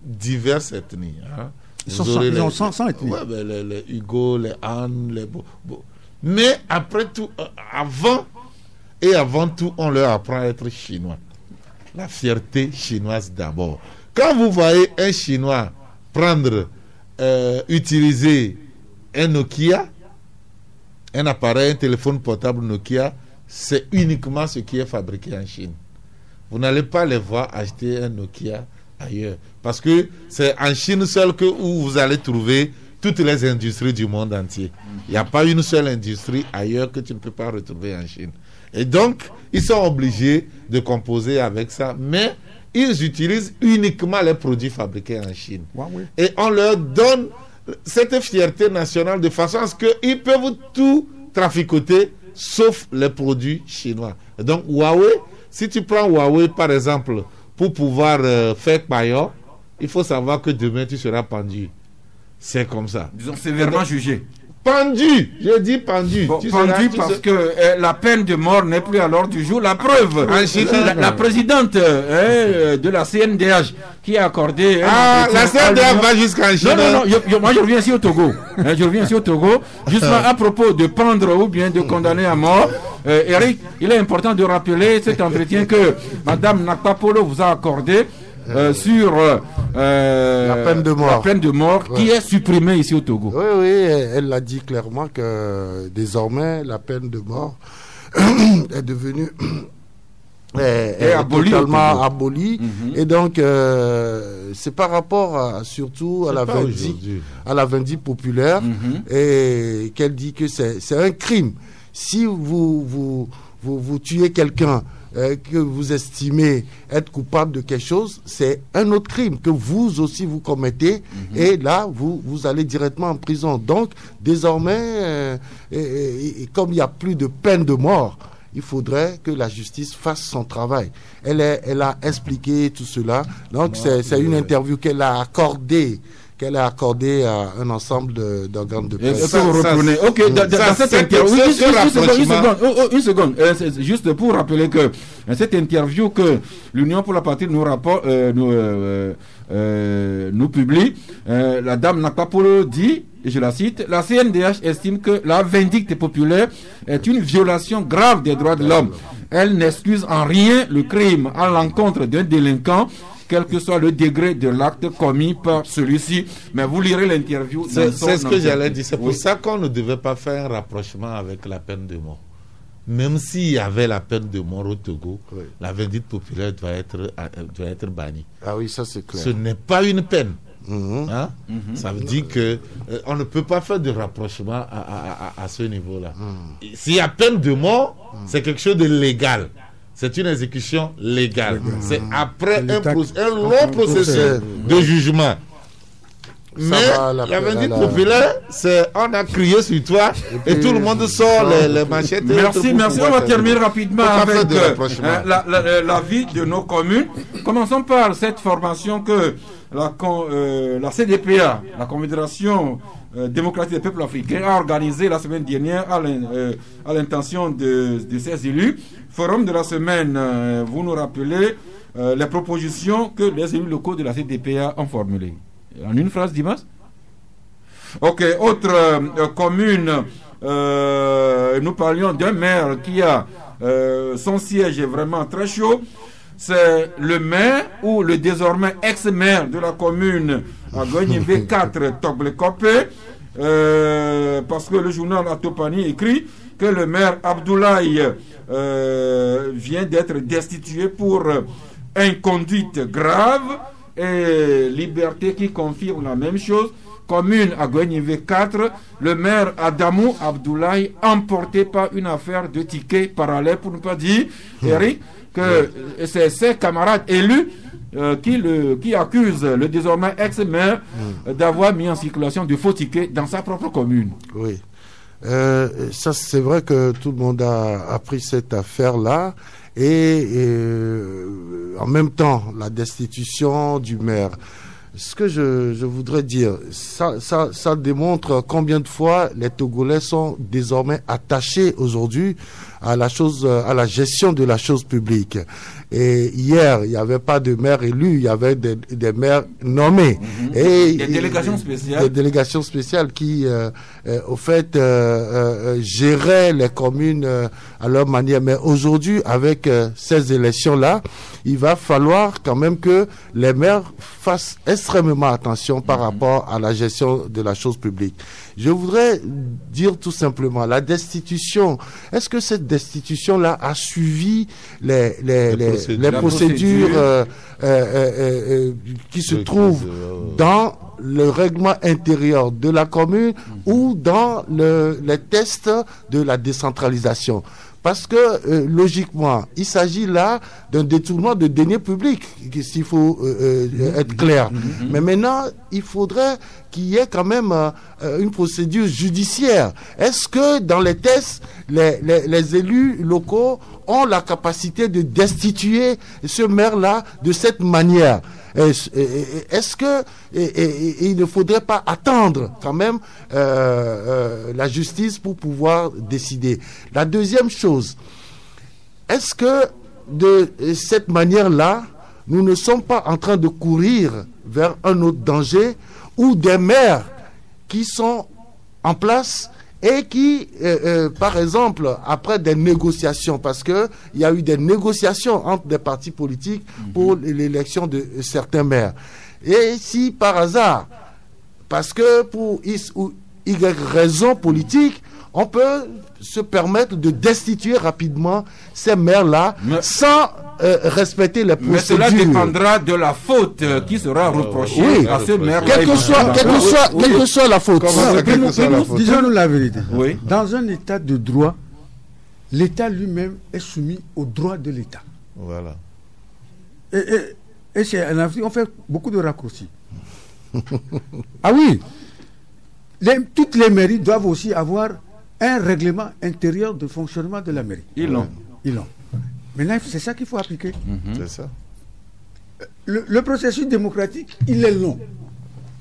diverses ethnies. Hein. Ils ont 100 ethnies. Ouais, les Hugo, les Han, mais après tout, avant tout, on leur apprend à être chinois. La fierté chinoise d'abord. Quand vous voyez un Chinois utiliser un Nokia, un appareil, un téléphone portable Nokia, c'est uniquement ce qui est fabriqué en Chine. Vous n'allez pas les voir acheter un Nokia ailleurs. Parce que c'est en Chine seule où vous allez trouver toutes les industries du monde entier. Il n'y a pas une seule industrie ailleurs que tu ne peux pas retrouver en Chine. Et donc, ils sont obligés de composer avec ça, mais ils utilisent uniquement les produits fabriqués en Chine. Et on leur donne cette fierté nationale de façon à ce qu'ils peuvent tout traficoter, sauf les produits chinois. Et donc, Huawei, si tu prends Huawei, par exemple, pour pouvoir faire Payo, il faut savoir que demain, tu seras pendu. C'est comme ça. Disons sévèrement jugé. Pendu, je dis pendu. Bon, pendu parce que la peine de mort n'est plus à l'ordre du jour. La preuve, la présidente de la CNDH qui a accordé... la CNDH va jusqu'en Chine. Non, moi je reviens ici au Togo. Je reviens ici au Togo, justement à propos de pendre ou bien de condamner à mort. Eric, il est important de rappeler cet entretien que Madame Nakpapolo vous a accordé sur la peine de mort qui est supprimée ici au Togo. Oui, elle l'a dit clairement que désormais la peine de mort est devenue totalement abolie. Et donc c'est par rapport surtout à la vindicte populaire et qu'elle dit que c'est un crime. Si vous tuez quelqu'un que vous estimez être coupable de quelque chose, c'est un autre crime que vous aussi vous commettez, et là vous allez directement en prison. Donc désormais, comme il n'y a plus de peine de mort, il faudrait que la justice fasse son travail. Elle a expliqué tout cela. Donc c'est une interview qu'elle a accordée à un ensemble d'organes de presse. Ok, dans cette interview, une seconde, c'est juste pour rappeler que cette interview que l'Union pour la Patrie nous publie, la dame Nakpapolo dit, et je la cite, la CNDH estime que la vindicte populaire est une violation grave des droits de l'homme. Elle n'excuse en rien le crime à l'encontre d'un délinquant, quel que soit le degré de l'acte commis par celui-ci. Mais vous lirez l'interview. C'est ce que j'allais dire. C'est pour ça qu'on ne devait pas faire un rapprochement avec la peine de mort. Même s'il y avait la peine de mort au Togo, la vindicte populaire doit être bannie. Ah oui, ça c'est clair. Ce n'est pas une peine. Ça veut dire que on ne peut pas faire de rapprochement à ce niveau-là. S'il y a peine de mort, c'est quelque chose de légal. C'est une exécution légale. C'est après un long processus de jugement. Mais la vindicte populaire, c'est on a crié sur toi et tout le monde sort les machettes. Merci. On va terminer rapidement avec la vie de nos communes. Commençons par cette formation que la CDPA, la Confédération démocratique des peuples africains, a organisée la semaine dernière à l'intention de ses élus. Forum de la semaine, vous nous rappelez les propositions que les élus locaux de la CDPA ont formulées. En une phrase, Dimas? Ok, autre commune, nous parlions d'un maire qui a son siège est vraiment très chaud. C'est le maire ou le désormais ex-maire de la commune à Gognivé 4 Toglekopé, parce que le journal Atopani écrit que le maire Abdoulaye vient d'être destitué pour inconduite grave, et Liberté qui confirme la même chose. Commune à Gognivé 4, le maire Adamou Abdoulaye emporté par une affaire de tickets parallèles, pour ne pas dire, Eric, que c'est ses camarades élus qui accusent le désormais ex-maire d'avoir mis en circulation de faux tickets dans sa propre commune. Oui. Ça, c'est vrai que tout le monde a appris cette affaire-là. Et en même temps, la destitution du maire. Ce que je voudrais dire, ça démontre combien de fois les Togolais sont désormais attachés aujourd'hui à la gestion de la chose publique. Et hier, il n'y avait pas de maire élu, il y avait des maires nommés. Et des délégations spéciales. Des délégations spéciales qui, au fait, géraient les communes à leur manière. Mais aujourd'hui, avec ces élections-là, il va falloir quand même que les maires fassent extrêmement attention par rapport à la gestion de la chose publique. Je voudrais dire tout simplement, la destitution, est-ce que cette destitution-là a suivi les procédures qui se trouvent dans le règlement intérieur de la commune ou dans les tests de la décentralisation? Parce que, logiquement, il s'agit là d'un détournement de deniers publics, s'il faut être clair. Mais maintenant, il faudrait qu'il y ait quand même une procédure judiciaire. Est-ce que dans les tests, les élus locaux ont la capacité de destituer ce maire-là de cette manière? Est-ce que il ne faudrait pas attendre quand même la justice pour pouvoir décider? La deuxième chose, est-ce que de cette manière-là, nous ne sommes pas en train de courir vers un autre danger où des maires qui sont en place et qui, par exemple, après des négociations, parce que il y a eu des négociations entre des partis politiques pour l'élection de certains maires. Et si par hasard, parce que pour X ou Y raison politique, on peut se permettre de destituer rapidement ces maires-là sans respecter les procédures. Mais cela dépendra de la faute qui sera reprochée à ce maire. Quelle que soit la faute. Disons-nous la vérité. Oui. Dans un état de droit, l'État lui-même est soumis aux droits de l'État. Voilà. Et c'est en Afrique, on fait beaucoup de raccourcis. Ah oui. Toutes les mairies doivent aussi avoir un règlement intérieur de fonctionnement de la mairie. Ils l'ont. Maintenant, c'est ça qu'il faut appliquer. C'est ça. Le processus démocratique, il est long.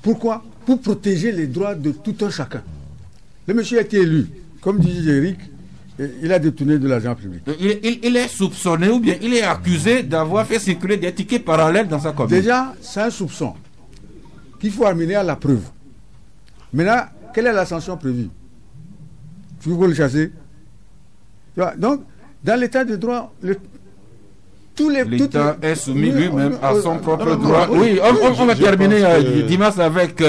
Pourquoi? Pour protéger les droits de tout un chacun. Le monsieur a été élu. Comme dit Eric, il a détourné de l'argent public. Il est soupçonné ou bien il est accusé d'avoir fait circuler des tickets parallèles dans sa commune. Déjà, c'est un soupçon qu'il faut amener à la preuve. Maintenant, quelle est la sanction prévue? Il faut le chasser. Donc, dans l'état de droit, l'État est soumis lui-même à son propre droit. Oui, on va terminer, Dimas, avec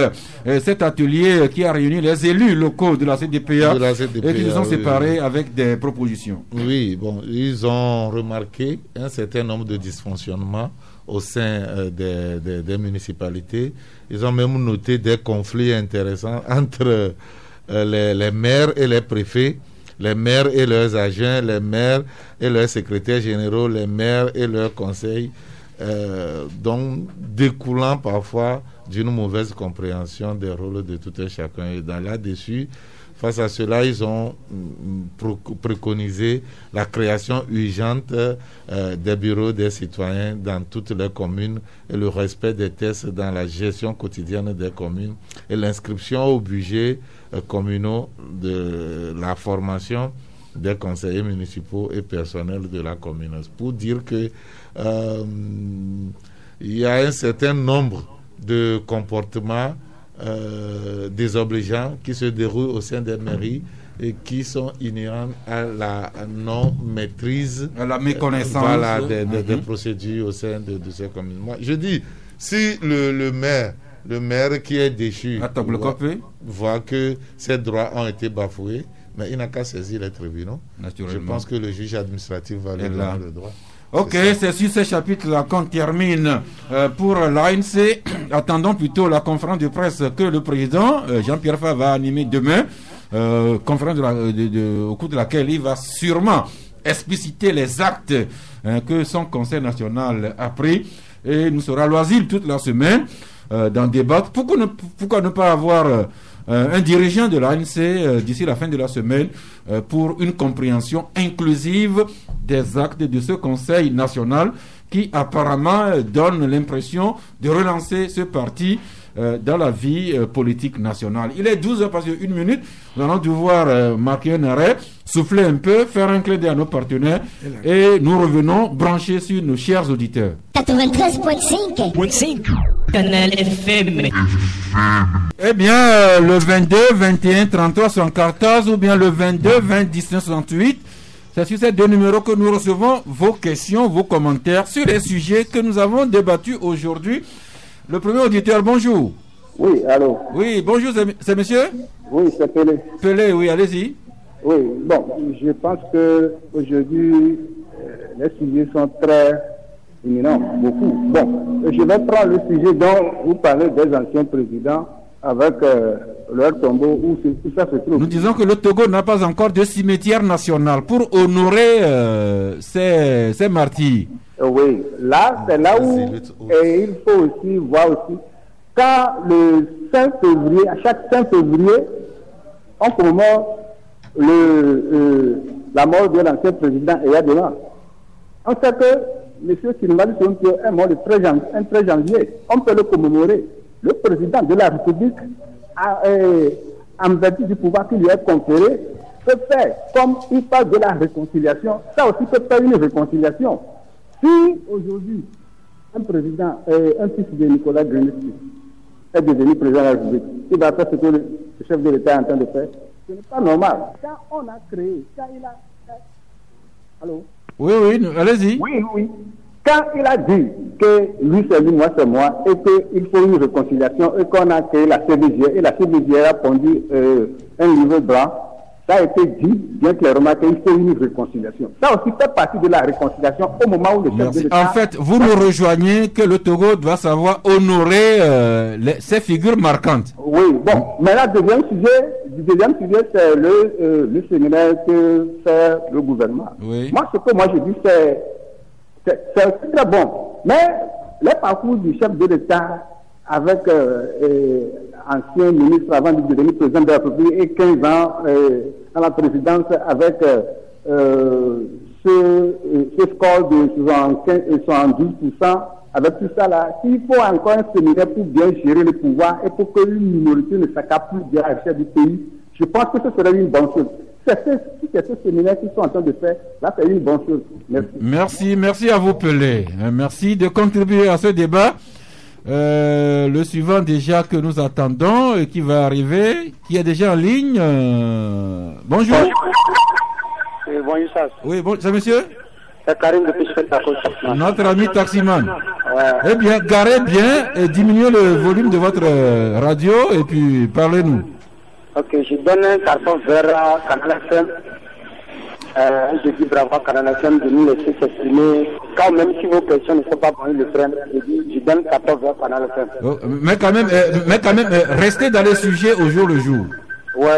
cet atelier qui a réuni les élus locaux de la CDPA, et qui se sont séparés avec des propositions. Oui, bon, ils ont remarqué un certain nombre de dysfonctionnements au sein des municipalités. Ils ont même noté des conflits intéressants entre les maires et les préfets, les maires et leurs agents, les maires et leurs secrétaires généraux, les maires et leurs conseils, donc découlant parfois d'une mauvaise compréhension des rôles de tout un chacun. Et là-dessus, face à cela, ils ont préconisé la création urgente des bureaux des citoyens dans toutes les communes et le respect des tests dans la gestion quotidienne des communes et l'inscription au budget communaux de la formation des conseillers municipaux et personnels de la commune. Pour dire que il y a un certain nombre de comportements désobligeants qui se déroulent au sein des mairies et qui sont inhérents à la non-maîtrise, à la méconnaissance des procédures au sein de ces communes. Moi, je dis, si le maire qui est déchu voit que ses droits ont été bafoués, mais il n'a qu'à saisir les tribunaux. Je pense que le juge administratif va lui donner le droit. Ok, c'est sur ce chapitre-là qu'on termine pour l'ANC. Attendons plutôt la conférence de presse que le président Jean-Pierre Fabre va animer demain. Conférence au cours de laquelle il va sûrement expliciter les actes que son Conseil national a pris. Et nous serons à loisir toute la semaine d'en débattre. Pourquoi ne pas avoir un dirigeant de l'ANC d'ici la fin de la semaine pour une compréhension inclusive des actes de ce Conseil national qui apparemment donne l'impression de relancer ce parti dans la vie politique nationale. Il est 12h passé 1 minute. Nous allons devoir marquer un arrêt, souffler un peu, faire un clin d'œil à nos partenaires et nous revenons branchés sur nos chers auditeurs. 93.5 Canal FM. Eh bien, le 22, 21, 33, 74 ou bien le 22, 20, 19, 68. C'est sur ces deux numéros que nous recevons vos questions, vos commentaires sur les sujets que nous avons débattus aujourd'hui. Le premier auditeur, bonjour. Oui, allô. Oui, bonjour, c'est monsieur? Oui, c'est Pelé. Pelé, oui, allez-y. Oui, bon, je pense que aujourd'hui les sujets sont très éminents, beaucoup. Bon, je vais prendre le sujet dont vous parlez des anciens présidents avec leur tombeau où tout ça se trouve. Nous disons que le Togo n'a pas encore de cimetière national pour honorer ces martyrs. Oui, là, c'est là où il faut aussi voir aussi, quand le 5 février, à chaque 5 février, on commémore la mort de l'ancien président Eyadema. On sait que M. Kirimali Sompio est mort le 13 janvier. On peut le commémorer. Le président de la République, en vertu du pouvoir qui lui est conféré, peut faire, comme il parle de la réconciliation, ça aussi peut faire une réconciliation. Si aujourd'hui, un président, un fils de Nicolas Grenesky est devenu président de la République, il va faire ce que le chef de l'État est en train de faire, ce n'est pas normal. Quand on a créé, quand il a... Allô? Oui, allez-y. Oui. Quand il a dit que lui c'est lui, moi c'est moi, et qu'il faut une réconciliation, et qu'on a créé la CBG, et la CBG a pondu un livre blanc, ça a été dit bien clairement qu'il faut une réconciliation. Ça aussi fait partie de la réconciliation au moment où le chef de l'État... En fait, vous nous rejoignez que le Togo doit savoir honorer ces figures marquantes. Oui, bon. Mais là, le deuxième sujet, c'est le séminaire que fait le gouvernement. Oui. Moi, ce que je dis, c'est très bon. Mais le parcours du chef de l'État avec ancien ministre avant de devenir président de la République et 15 ans à la présidence avec ce score de 75 et 72%, avec tout ça là, il faut encore un séminaire pour bien gérer le pouvoir et pour que une minorité ne s'accapare plus bien à l'échelle du pays. Je pense que ce serait une bonne chose. C'est ce séminaire qu'ils sont en train de faire, là c'est une bonne chose. Merci. Merci à vous Pelé. Merci de contribuer à ce débat. Le suivant déjà que nous attendons et qui va arriver, qui est déjà en ligne. Bonjour. Bonjour. Oui, c'est monsieur? C'est Karim de Pichefeld. Notre ami taximan. Ouais. Eh bien, garez bien et diminuez le volume de votre radio et puis parlez-nous. Ok, je donne un carton vert à Canal FM. Je dis bravo à Canal FM de nous laisser s'exprimer. Quand même si vos questions ne sont pas bonnes, le frère, je donne 14 heures à Canal FM. Oh, mais quand même, restez dans les sujets au jour le jour. Ouais.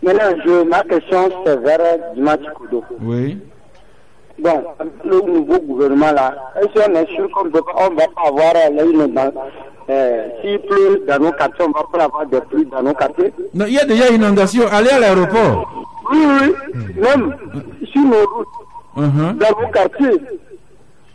Maintenant, ma question c'est vers Dimanche Kudo. Oui. Bon, le nouveau gouvernement là, est-ce qu'on est sûr qu'on ne va pas avoir s'il pleut dans nos quartiers, on va pas avoir des pluies dans nos quartiers? Non, il y a déjà une inondation. Allez à l'aéroport. Oui, même sur nos routes, dans nos quartiers.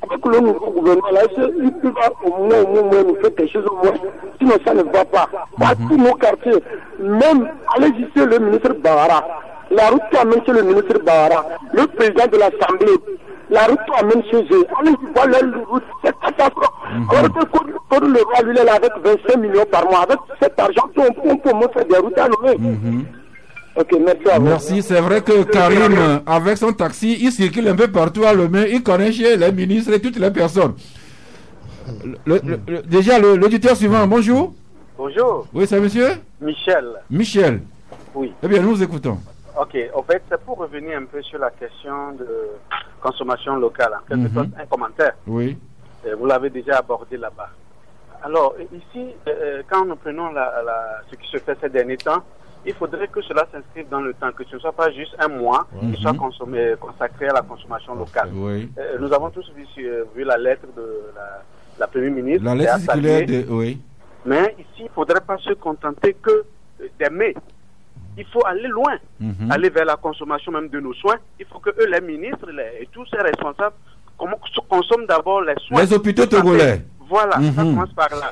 Avec le nouveau gouvernement là, il va au moins nous faire quelque chose au moins. Sinon ça ne va pas. Partout nos quartiers, même allez ici le ministre Bawara. La route qui amène chez le ministre Bawara, le président de l'Assemblée, la route qui amène chez eux. Allez voir leur route, c'est catastrophe. Alors que pour le roi, lui, il est là avec 25 millions par mois. Avec cet argent, on peut me faire des routes à Lomé. Ok, merci à vous. Merci, c'est vrai que Karim, avec son taxi, il circule un peu partout à Lomé, il connaît chez les ministres et toutes les personnes. Déjà, l'auditeur suivant, bonjour. Bonjour. Oui, c'est monsieur Michel. Michel. Oui. Eh bien, nous écoutons. Ok, en fait, c'est pour revenir un peu sur la question de consommation locale. En quelque sorte, un commentaire. Oui. Vous l'avez déjà abordé là-bas. Alors, ici, quand nous prenons ce qui se fait ces derniers temps, il faudrait que cela s'inscrive dans le temps, que ce ne soit pas juste un mois qui soit consacré à la consommation locale. Oui. Nous avons tous vu la lettre de la Première ministre. La lettre circulaire oui. Mais ici, il ne faudrait pas se contenter que d'aimer. Il faut aller loin, aller vers la consommation même de nos soins. Il faut que eux, les ministres et tous ces responsables consomment d'abord les soins. Les hôpitaux togolais. Voilà, ça commence par là.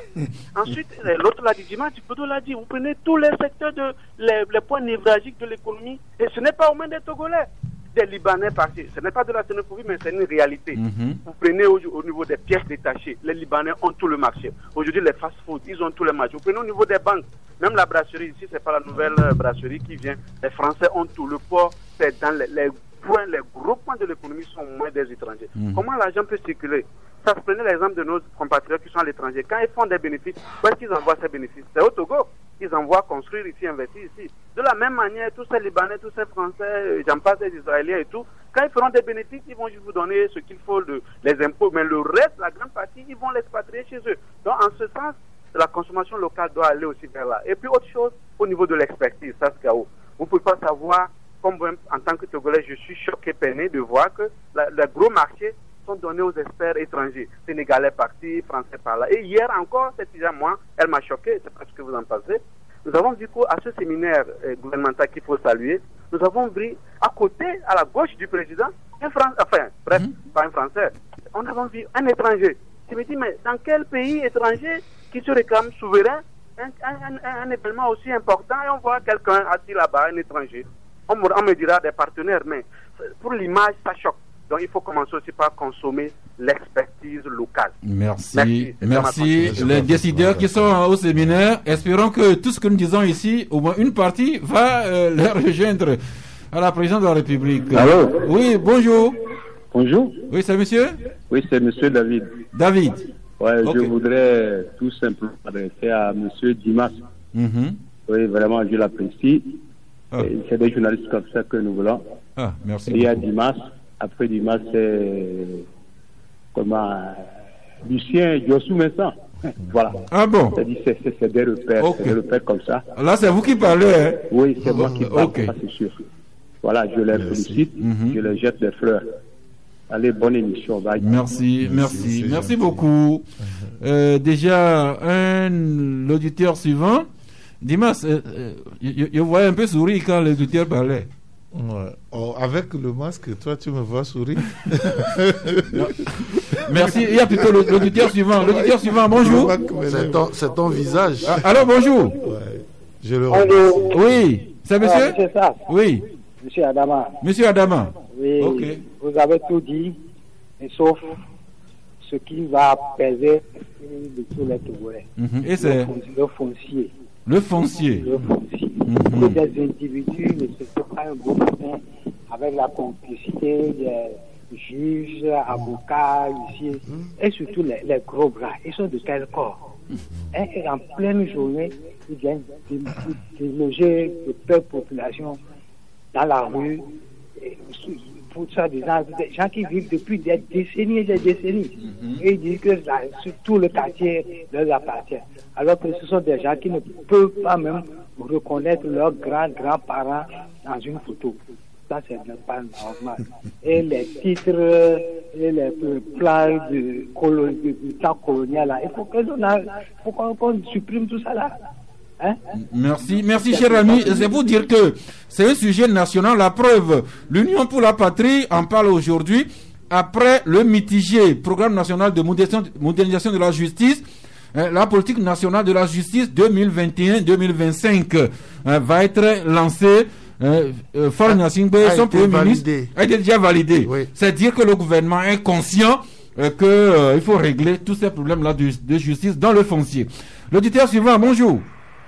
Ensuite, l'autre l'a dit, Dimas Djipodo l'a dit, vous prenez tous les secteurs, les points névralgiques de l'économie, et ce n'est pas au moins des Togolais, des Libanais partis. Ce n'est pas de la xénophobie, mais c'est une réalité. Vous prenez au niveau des pièces détachées, les Libanais ont tout le marché. Aujourd'hui, les fast-food, ils ont tout le marché. Vous prenez au niveau des banques, même la brasserie ici, c'est pas la nouvelle brasserie qui vient. Les Français ont tout. Le port, c'est dans les gros points de l'économie sont moins des étrangers. Comment l'argent peut circuler? Ça, prenez l'exemple de nos compatriotes qui sont à l'étranger. Quand ils font des bénéfices, où est-ce qu'ils envoient ces bénéfices? C'est au Togo. Ils envoient construire ici, investir ici. De la même manière, tous ces Libanais, tous ces Français, j'en passe, les Israéliens et tout, quand ils feront des bénéfices, ils vont juste vous donner ce qu'il faut, les impôts. Mais le reste, la grande partie, ils vont l'expatrier chez eux. Donc, en ce sens, la consommation locale doit aller aussi vers là. Et puis, autre chose, au niveau de l'expertise, ça, c'est KO. Vous ne pouvez pas savoir, comme en tant que Togolais, je suis choqué, peiné de voir que le gros marché sont donnés aux experts étrangers, sénégalais par-ci, français par-là. Et hier encore, cette fille, moi, elle m'a choqué, je ne sais pas ce que vous en pensez. Nous avons vu qu'à ce séminaire gouvernemental qu'il faut saluer, nous avons vu à côté, à la gauche du président, un Français, enfin, bref, pas un Français, on a vu un étranger. Je me dis, mais dans quel pays étranger qui se réclame souverain, un événement aussi important, et on voit quelqu'un assis là-bas, un étranger. On me dira des partenaires, mais pour l'image, ça choque. Donc il faut commencer aussi par consommer l'expertise locale. Merci. Les décideurs qui sont au séminaire, espérons que tout ce que nous disons ici, au moins une partie, va les rejoindre à la présidence de la République. Allô? Oui, bonjour. Bonjour. Oui, c'est monsieur? Oui, c'est monsieur David. David. Ouais, okay. Je voudrais tout simplement adresser à monsieur Dimas. Oui, vraiment, je l'apprécie. C'est des journalistes comme ça que nous voulons. Merci. Il y a Dimas. Après Dimas, c'est Lucien Diossou Vincent. Voilà. Ah bon? C'est des repères, c'est des repères comme ça. Là, c'est vous qui parlez, hein? Oui, c'est moi qui parle, ça c'est sûr. Voilà, je les félicite, je les jette des fleurs. Allez, bonne émission. Bye. Merci beaucoup. Déjà, l'auditeur suivant. Dimas, je voyais un peu sourire quand l'auditeur parlait. Ouais. Oh, avec le masque, toi, tu me vois sourire. Merci. Il y a plutôt l'auditeur suivant. L'auditeur suivant, bonjour. C'est ton visage. Alors, bonjour. Ouais. Je le remercie. Oui, c'est monsieur? Monsieur Sass. Oui. Monsieur Adama. Monsieur Adama. Oui, okay. Vous avez tout dit, sauf ce qui va peser de tous les Togolais. Et c'est le foncier. Le foncier. Que des individus ne se font pas un beau matin avec la complicité des juges, avocats, huissiers, et surtout les gros bras. Ils sont de quel corps? Et en pleine journée, ils viennent déloger de population dans la rue, pour ça, des gens qui vivent depuis des décennies et des décennies. Et ils disent que tout le quartier leur appartient. Alors que ce sont des gens qui ne peuvent pas même reconnaître leurs grands-parents dans une photo. Ça, ce n'est pas normal. Et les titres et les plans du temps colonial, là, il faut qu'on supprime tout ça là. Hein? Merci cher ami. C'est pour dire que c'est un sujet national. La preuve, l'Union pour la patrie en parle aujourd'hui après le mitigé programme national de modernisation de la justice. La politique nationale de la justice 2021-2025 va être lancée. Son premier ministre a été déjà validé. Oui. C'est-à-dire que le gouvernement est conscient qu'il faut régler tous ces problèmes-là de justice dans le foncier. L'auditeur suivant, bonjour.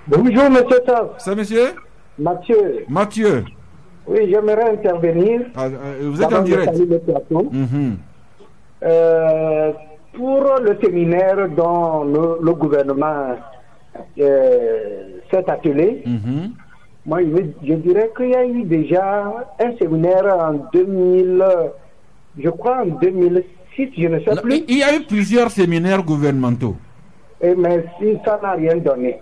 Bonjour, monsieur Tass. C'est monsieur Mathieu. Oui, j'aimerais intervenir. Vous êtes en direct. Pour le séminaire dont le gouvernement s'est attelé, moi, je dirais qu'il y a eu déjà un séminaire en 2006, je ne sais plus. Il y a eu plusieurs séminaires gouvernementaux. Mais si ça n'a rien donné.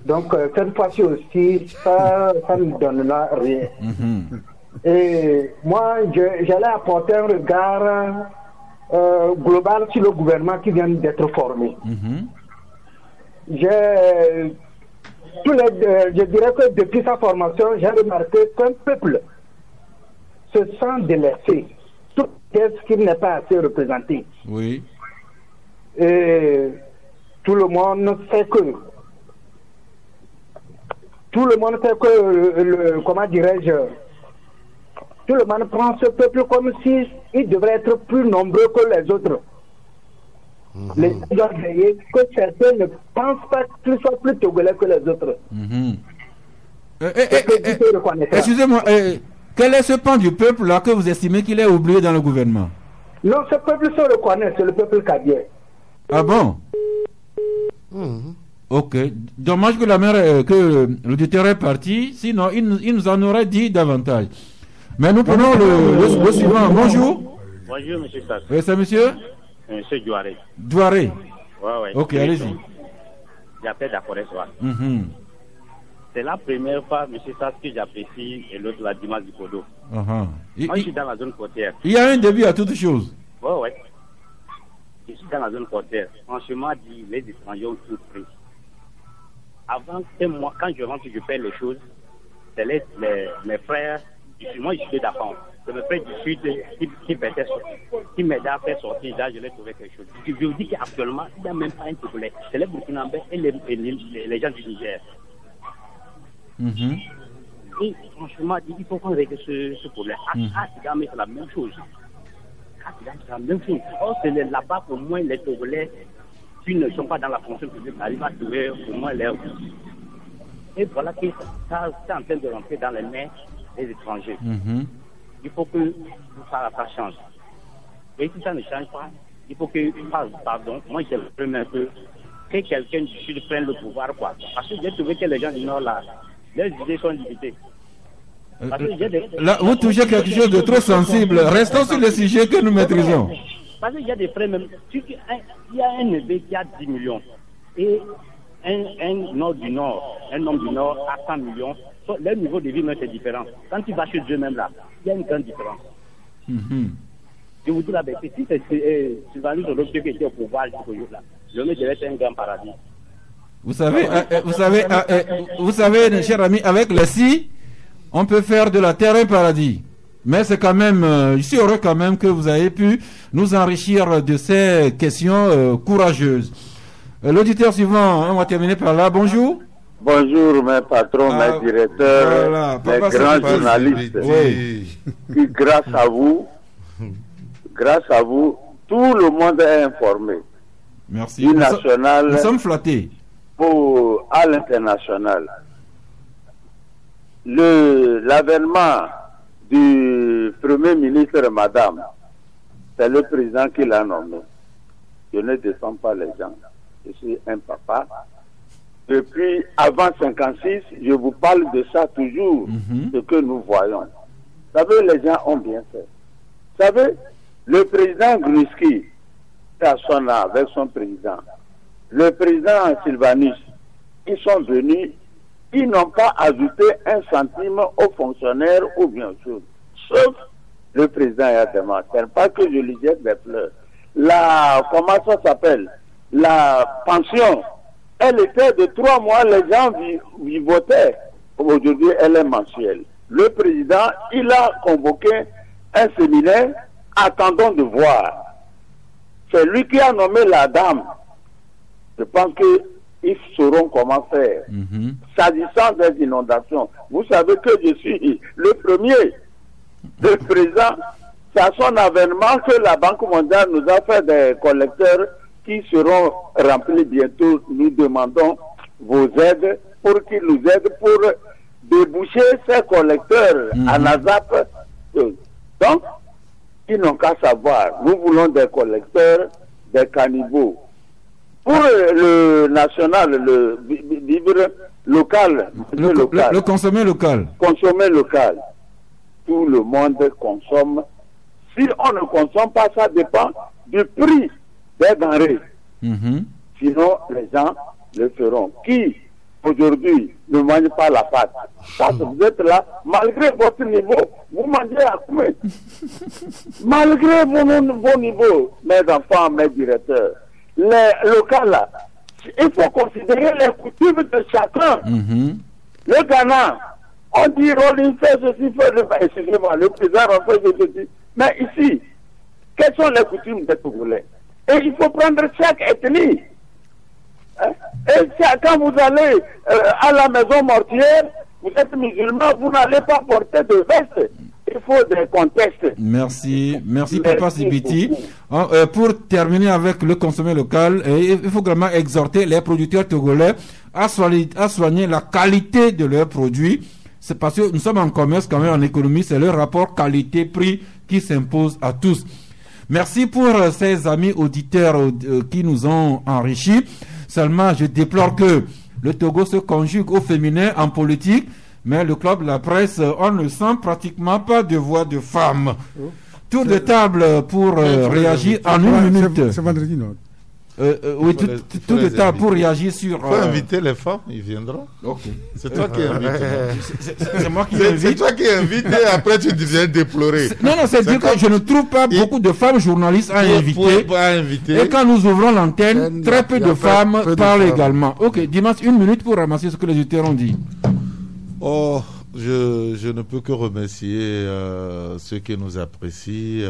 Donc, cette fois-ci aussi, ça ne donnera rien. Et moi, j'allais apporter un regard global sur le gouvernement qui vient d'être formé. Je dirais que depuis sa formation, j'ai remarqué qu'un peuple se sent délaissé, tout ce qui n'est pas assez représenté. Oui. Et tout le monde sait que comment dirais-je, tout le monde prend ce peuple comme si il devrait être plus nombreux que les autres. Les gens doivent veiller que certains ne pensent pas qu'ils soient plus togolais que les autres. Excusez-moi, quel est ce pan du peuple là que vous estimez qu'il est oublié dans le gouvernement? Non, ce peuple se reconnaît, c'est le peuple cadien. Ah bon? Ok. Dommage que que l'auditeur est parti, sinon il nous en aurait dit davantage. Mais nous prenons le suivant. Bonjour. Bonjour, monsieur Sass. Oui, c'est monsieur? Monsieur Douaré. Douaré. Ouais. Ok, allez-y. J'appelle d'accord soir. C'est la première fois, monsieur Sass, que j'apprécie et l'autre la Dimas du Kodo. Moi, je suis dans la zone côtière. Il y a un début à toute chose. Ouais. Je suis dans la zone côtière. Franchement, les étrangers ont tout pris. Avant que moi, quand je rentre, je paie les choses. C'est mes frères. Moi, je suis d'Afan. C'est mes frères du Sud qui m'aidaient à faire sortir. Là, je l'ai trouvé quelque chose. Je vous dis qu'actuellement, il n'y a même pas un Togolais. C'est les Burkinabés et les gens du Niger. Et franchement, il faut qu'on règle ce problème. Atigame, c'est la même chose. Or, c'est là-bas, au moins, les Togolais qui ne sont pas dans la fonction publique arrivent à trouver au moins leur vie. Et voilà que ça est en train de rentrer dans les mains des étrangers. Il faut que ça change. Et si ça ne change pas, il faut que, pardon, moi j'aimerais un peu que quelqu'un du Sud prenne le pouvoir, quoi. Parce que j'ai trouvé que les gens du Nord, là, leurs idées sont limitées. Là, vous touchez quelque chose de trop sensible. Restons sur le sujet que nous maîtrisons. Parce qu'il y a des frais même. Il y a un neveu qui a 10 millions et un homme du Nord a 100 millions. Leur niveau de vie même c'est différent. Quand tu vas chez eux même là, il y a une grande différence. Je vous dis la vérité, si c'est Sylvanus Olokyo qui était au pouvoir, je me dirais que c'est un grand paradis. Vous savez, cher ami, avec le si, on peut faire de la terre un paradis. Mais c'est quand même, je suis heureux quand même que vous avez pu nous enrichir de ces questions courageuses. L'auditeur suivant, on va terminer par là. Bonjour. Bonjour mes patrons, mes directeurs, mes grands journalistes. Qui, grâce à vous, tout le monde est informé. Merci. Du national, nous sommes flattés. À l'international. L'avènement du Premier ministre, madame, c'est le président qui l'a nommé. Je ne descends pas les gens. Je suis un papa. Depuis avant 56, je vous parle de ça toujours, ce que nous voyons. Vous savez, les gens ont bien fait. Vous savez, le président Gruski, avec son président, le président Sylvanus, ils sont venus ils n'ont pas ajouté un centime aux fonctionnaires ou bien sûr, sauf le président Yadema. Ce n'est pas que je lui jette des fleurs. Comment ça s'appelle? La pension, elle était de 3 mois, les gens votaient. Aujourd'hui, elle est mensuelle. Le président, il a convoqué un séminaire, attendons de voir. C'est lui qui a nommé la dame. Je pense qu'ils sauront comment faire. S'agissant des inondations, vous savez que je suis le premier. Le président, c'est à son avènement que la Banque mondiale nous a fait des collecteurs qui seront remplis bientôt. Nous demandons vos aides pour qu'ils nous aident pour déboucher ces collecteurs à Nazap. Donc, ils n'ont qu'à savoir. Nous voulons des collecteurs, des caniveaux. Pour le national, le vivre local, le consommer local. Consommer local. Tout le monde consomme. Si on ne consomme pas, ça dépend du prix des denrées. Sinon, les gens le feront. Qui, aujourd'hui, ne mange pas la pâte? Parce que vous êtes là, malgré votre niveau, vous mangez à combien? Malgré vos niveaux, mes enfants, mes directeurs, les locaux là, il faut considérer les coutumes de chacun. Le Ghana, on dit Rolling fait ceci, fait le... Excusez-moi, le président fait ceci. Mais ici, quelles sont les coutumes des Togolais? Et il faut prendre chaque ethnie. Et quand vous allez à la maison mortuaire, vous êtes musulman, vous n'allez pas porter de veste. Il faut des contextes. Merci Papa Sibiti. Pour terminer avec le consommé local, il faut vraiment exhorter les producteurs togolais à soigner la qualité de leurs produits. C'est parce que nous sommes en commerce, quand même en économie, c'est le rapport qualité-prix qui s'impose à tous. Merci pour ces amis auditeurs qui nous ont enrichis. Seulement, je déplore que le Togo se conjugue au féminin en politique, mais le club, la presse, on ne sent pratiquement pas de voix de femmes. Tour de table pour réagir en une minute. C'est vendredi, non? Oui, tout de table pour réagir sur... Il faut inviter les femmes, ils viendront. Okay. C'est toi qui invites. C'est moi qui invite. C'est toi qui invites et après tu viens déplorer. Non, c'est dire que je ne trouve pas beaucoup de femmes journalistes à inviter. Et quand nous ouvrons l'antenne, très peu de femmes parlent également. Ok, Dimas, une minute pour ramasser ce que les auditeurs ont dit. Oh, je ne peux que remercier ceux qui nous apprécient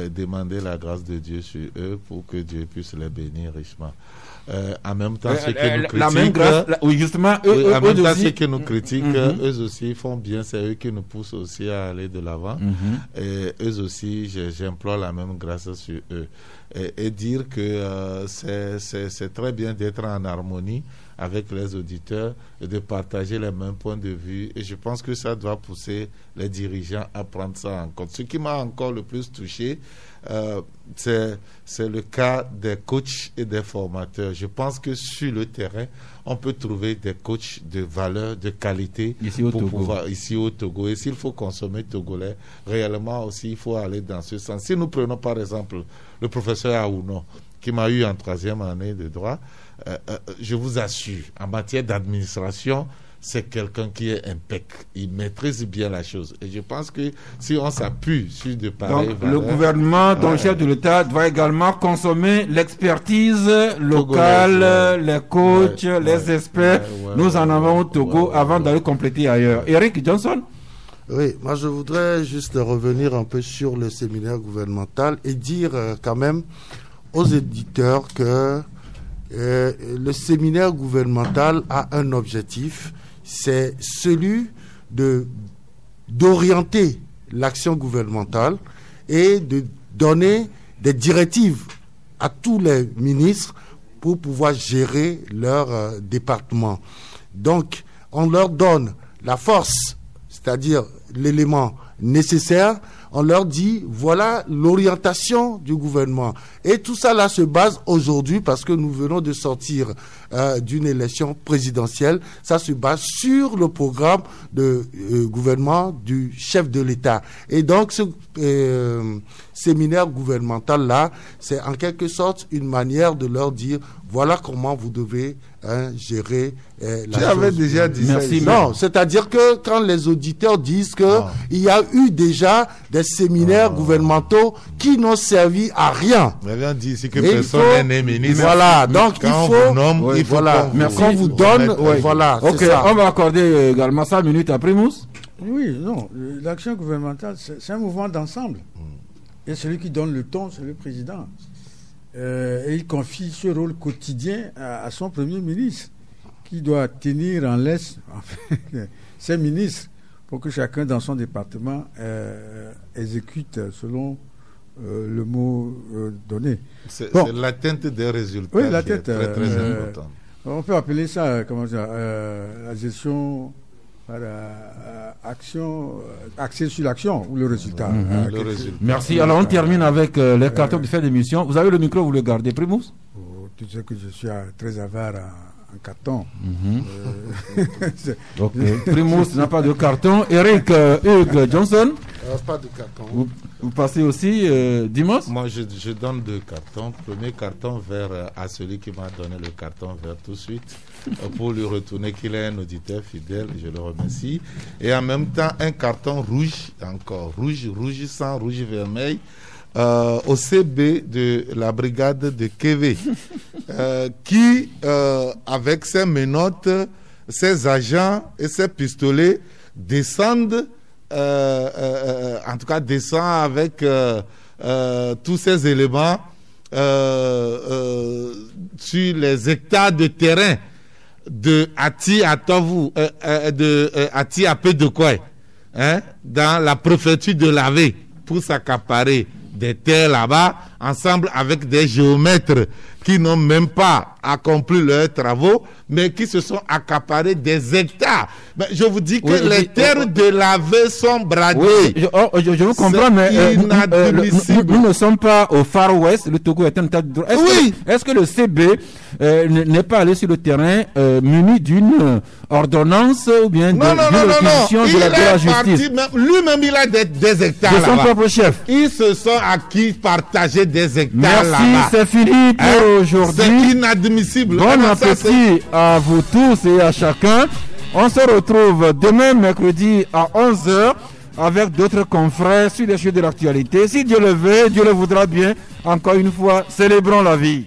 et demander la grâce de Dieu sur eux pour que Dieu puisse les bénir richement. En même temps, ceux qui nous critiquent, ceux qui nous critiquent, eux aussi font bien, c'est eux qui nous poussent aussi à aller de l'avant. Et eux aussi, j'implore la même grâce sur eux. Et dire que c'est très bien d'être en harmonie avec les auditeurs et de partager les mêmes points de vue. Et je pense que ça doit pousser les dirigeants à prendre ça en compte. Ce qui m'a encore le plus touché, c'est le cas des coachs et des formateurs. Je pense que sur le terrain, on peut trouver des coachs de valeur, de qualité ici au Togo. Et s'il faut consommer togolais, réellement aussi, il faut aller dans ce sens. Si nous prenons par exemple le professeur Aouno, qui m'a eu en 3e année de droit, je vous assure, en matière d'administration, c'est quelqu'un qui est impeccable. Il maîtrise bien la chose. Et je pense que si on s'appuie sur de pareilles valeurs... Le gouvernement, dont le chef de l'État, doit également consommer l'expertise locale, les coachs, les experts. Nous en avons au Togo avant d'aller compléter ailleurs. Eric Johnson? Oui, moi je voudrais juste revenir un peu sur le séminaire gouvernemental et dire quand même aux éditeurs que le séminaire gouvernemental a un objectif, c'est celui d'orienter l'action gouvernementale et de donner des directives à tous les ministres pour pouvoir gérer leur département. Donc, on leur donne la force, c'est-à-dire l'élément nécessaire. On leur dit, voilà l'orientation du gouvernement. Et tout ça là se base aujourd'hui, parce que nous venons de sortir d'une élection présidentielle, ça se base sur le programme de gouvernement du chef de l'État. Et donc ce séminaire gouvernemental là, c'est en quelque sorte une manière de leur dire, voilà comment vous devez gérer la chose. Tu avais déjà dit ça. Non, c'est-à-dire que quand les auditeurs disent que il y a eu déjà des séminaires gouvernementaux qui n'ont servi à rien. On avait dit ici que personne n'est ministre. Voilà, donc il faut, voilà, qu'on vous donne, voilà. Ok, on va accorder également 5 minutes à Primus. Oui, non, l'action gouvernementale, c'est un mouvement d'ensemble. Et celui qui donne le ton, c'est le président. Et il confie ce rôle quotidien à son premier ministre, qui doit tenir en laisse ses ministres pour que chacun dans son département exécute selon le mot donné. C'est l'atteinte des résultats. Oui, l'atteinte. Très, très important. On peut appeler ça, la gestion action axée sur l'action ou le résultat. Le résultat. Merci. Alors on termine avec les cartons de fin d'émission. Vous avez le micro, vous le gardez, Primus? Tu sais que je suis très avare en carton. Ok. Primus n'a pas de carton. Eric Hugues Johnson. Pas de carton. Vous passez aussi Dimos? Moi, je donne 2 cartons. Premier carton vert à celui qui m'a donné le carton vert tout de suite, pour lui retourner qu'il est un auditeur fidèle. Je le remercie. Et en même temps, un carton rouge, encore rougissant, rouge vermeil, au CB de la brigade de Kévé, qui, avec ses menottes, ses agents et ses pistolets, descendent. En tout cas descend avec tous ces éléments sur les hectares de terrain de Ati à Tovu, de Ati à Pédekoué, dans la préfecture de Lavé, pour s'accaparer des terres là-bas, ensemble avec des géomètres qui n'ont même pas accompli leurs travaux, mais qui se sont accaparés des hectares. Mais je vous dis que les terres de Lavé sont bradées. Oui, je vous comprends, mais nous ne sommes pas au Far West. Le Togo est un tas de droit. Est-ce que le CB n'est pas allé sur le terrain muni d'une ordonnance ou bien d'une réquisition de la justice? Lui-même, il a des hectares là-bas. De son propre chef. Ils se sont acquis, partagés des hectares là-bas. Merci, c'est fini pour aujourd'hui. C'est inadmissible. Bon appétit à vous tous et à chacun. On se retrouve demain mercredi à 11h avec d'autres confrères sur les sujets de l'actualité. Si Dieu le veut, Dieu le voudra bien. Encore une fois, célébrons la vie.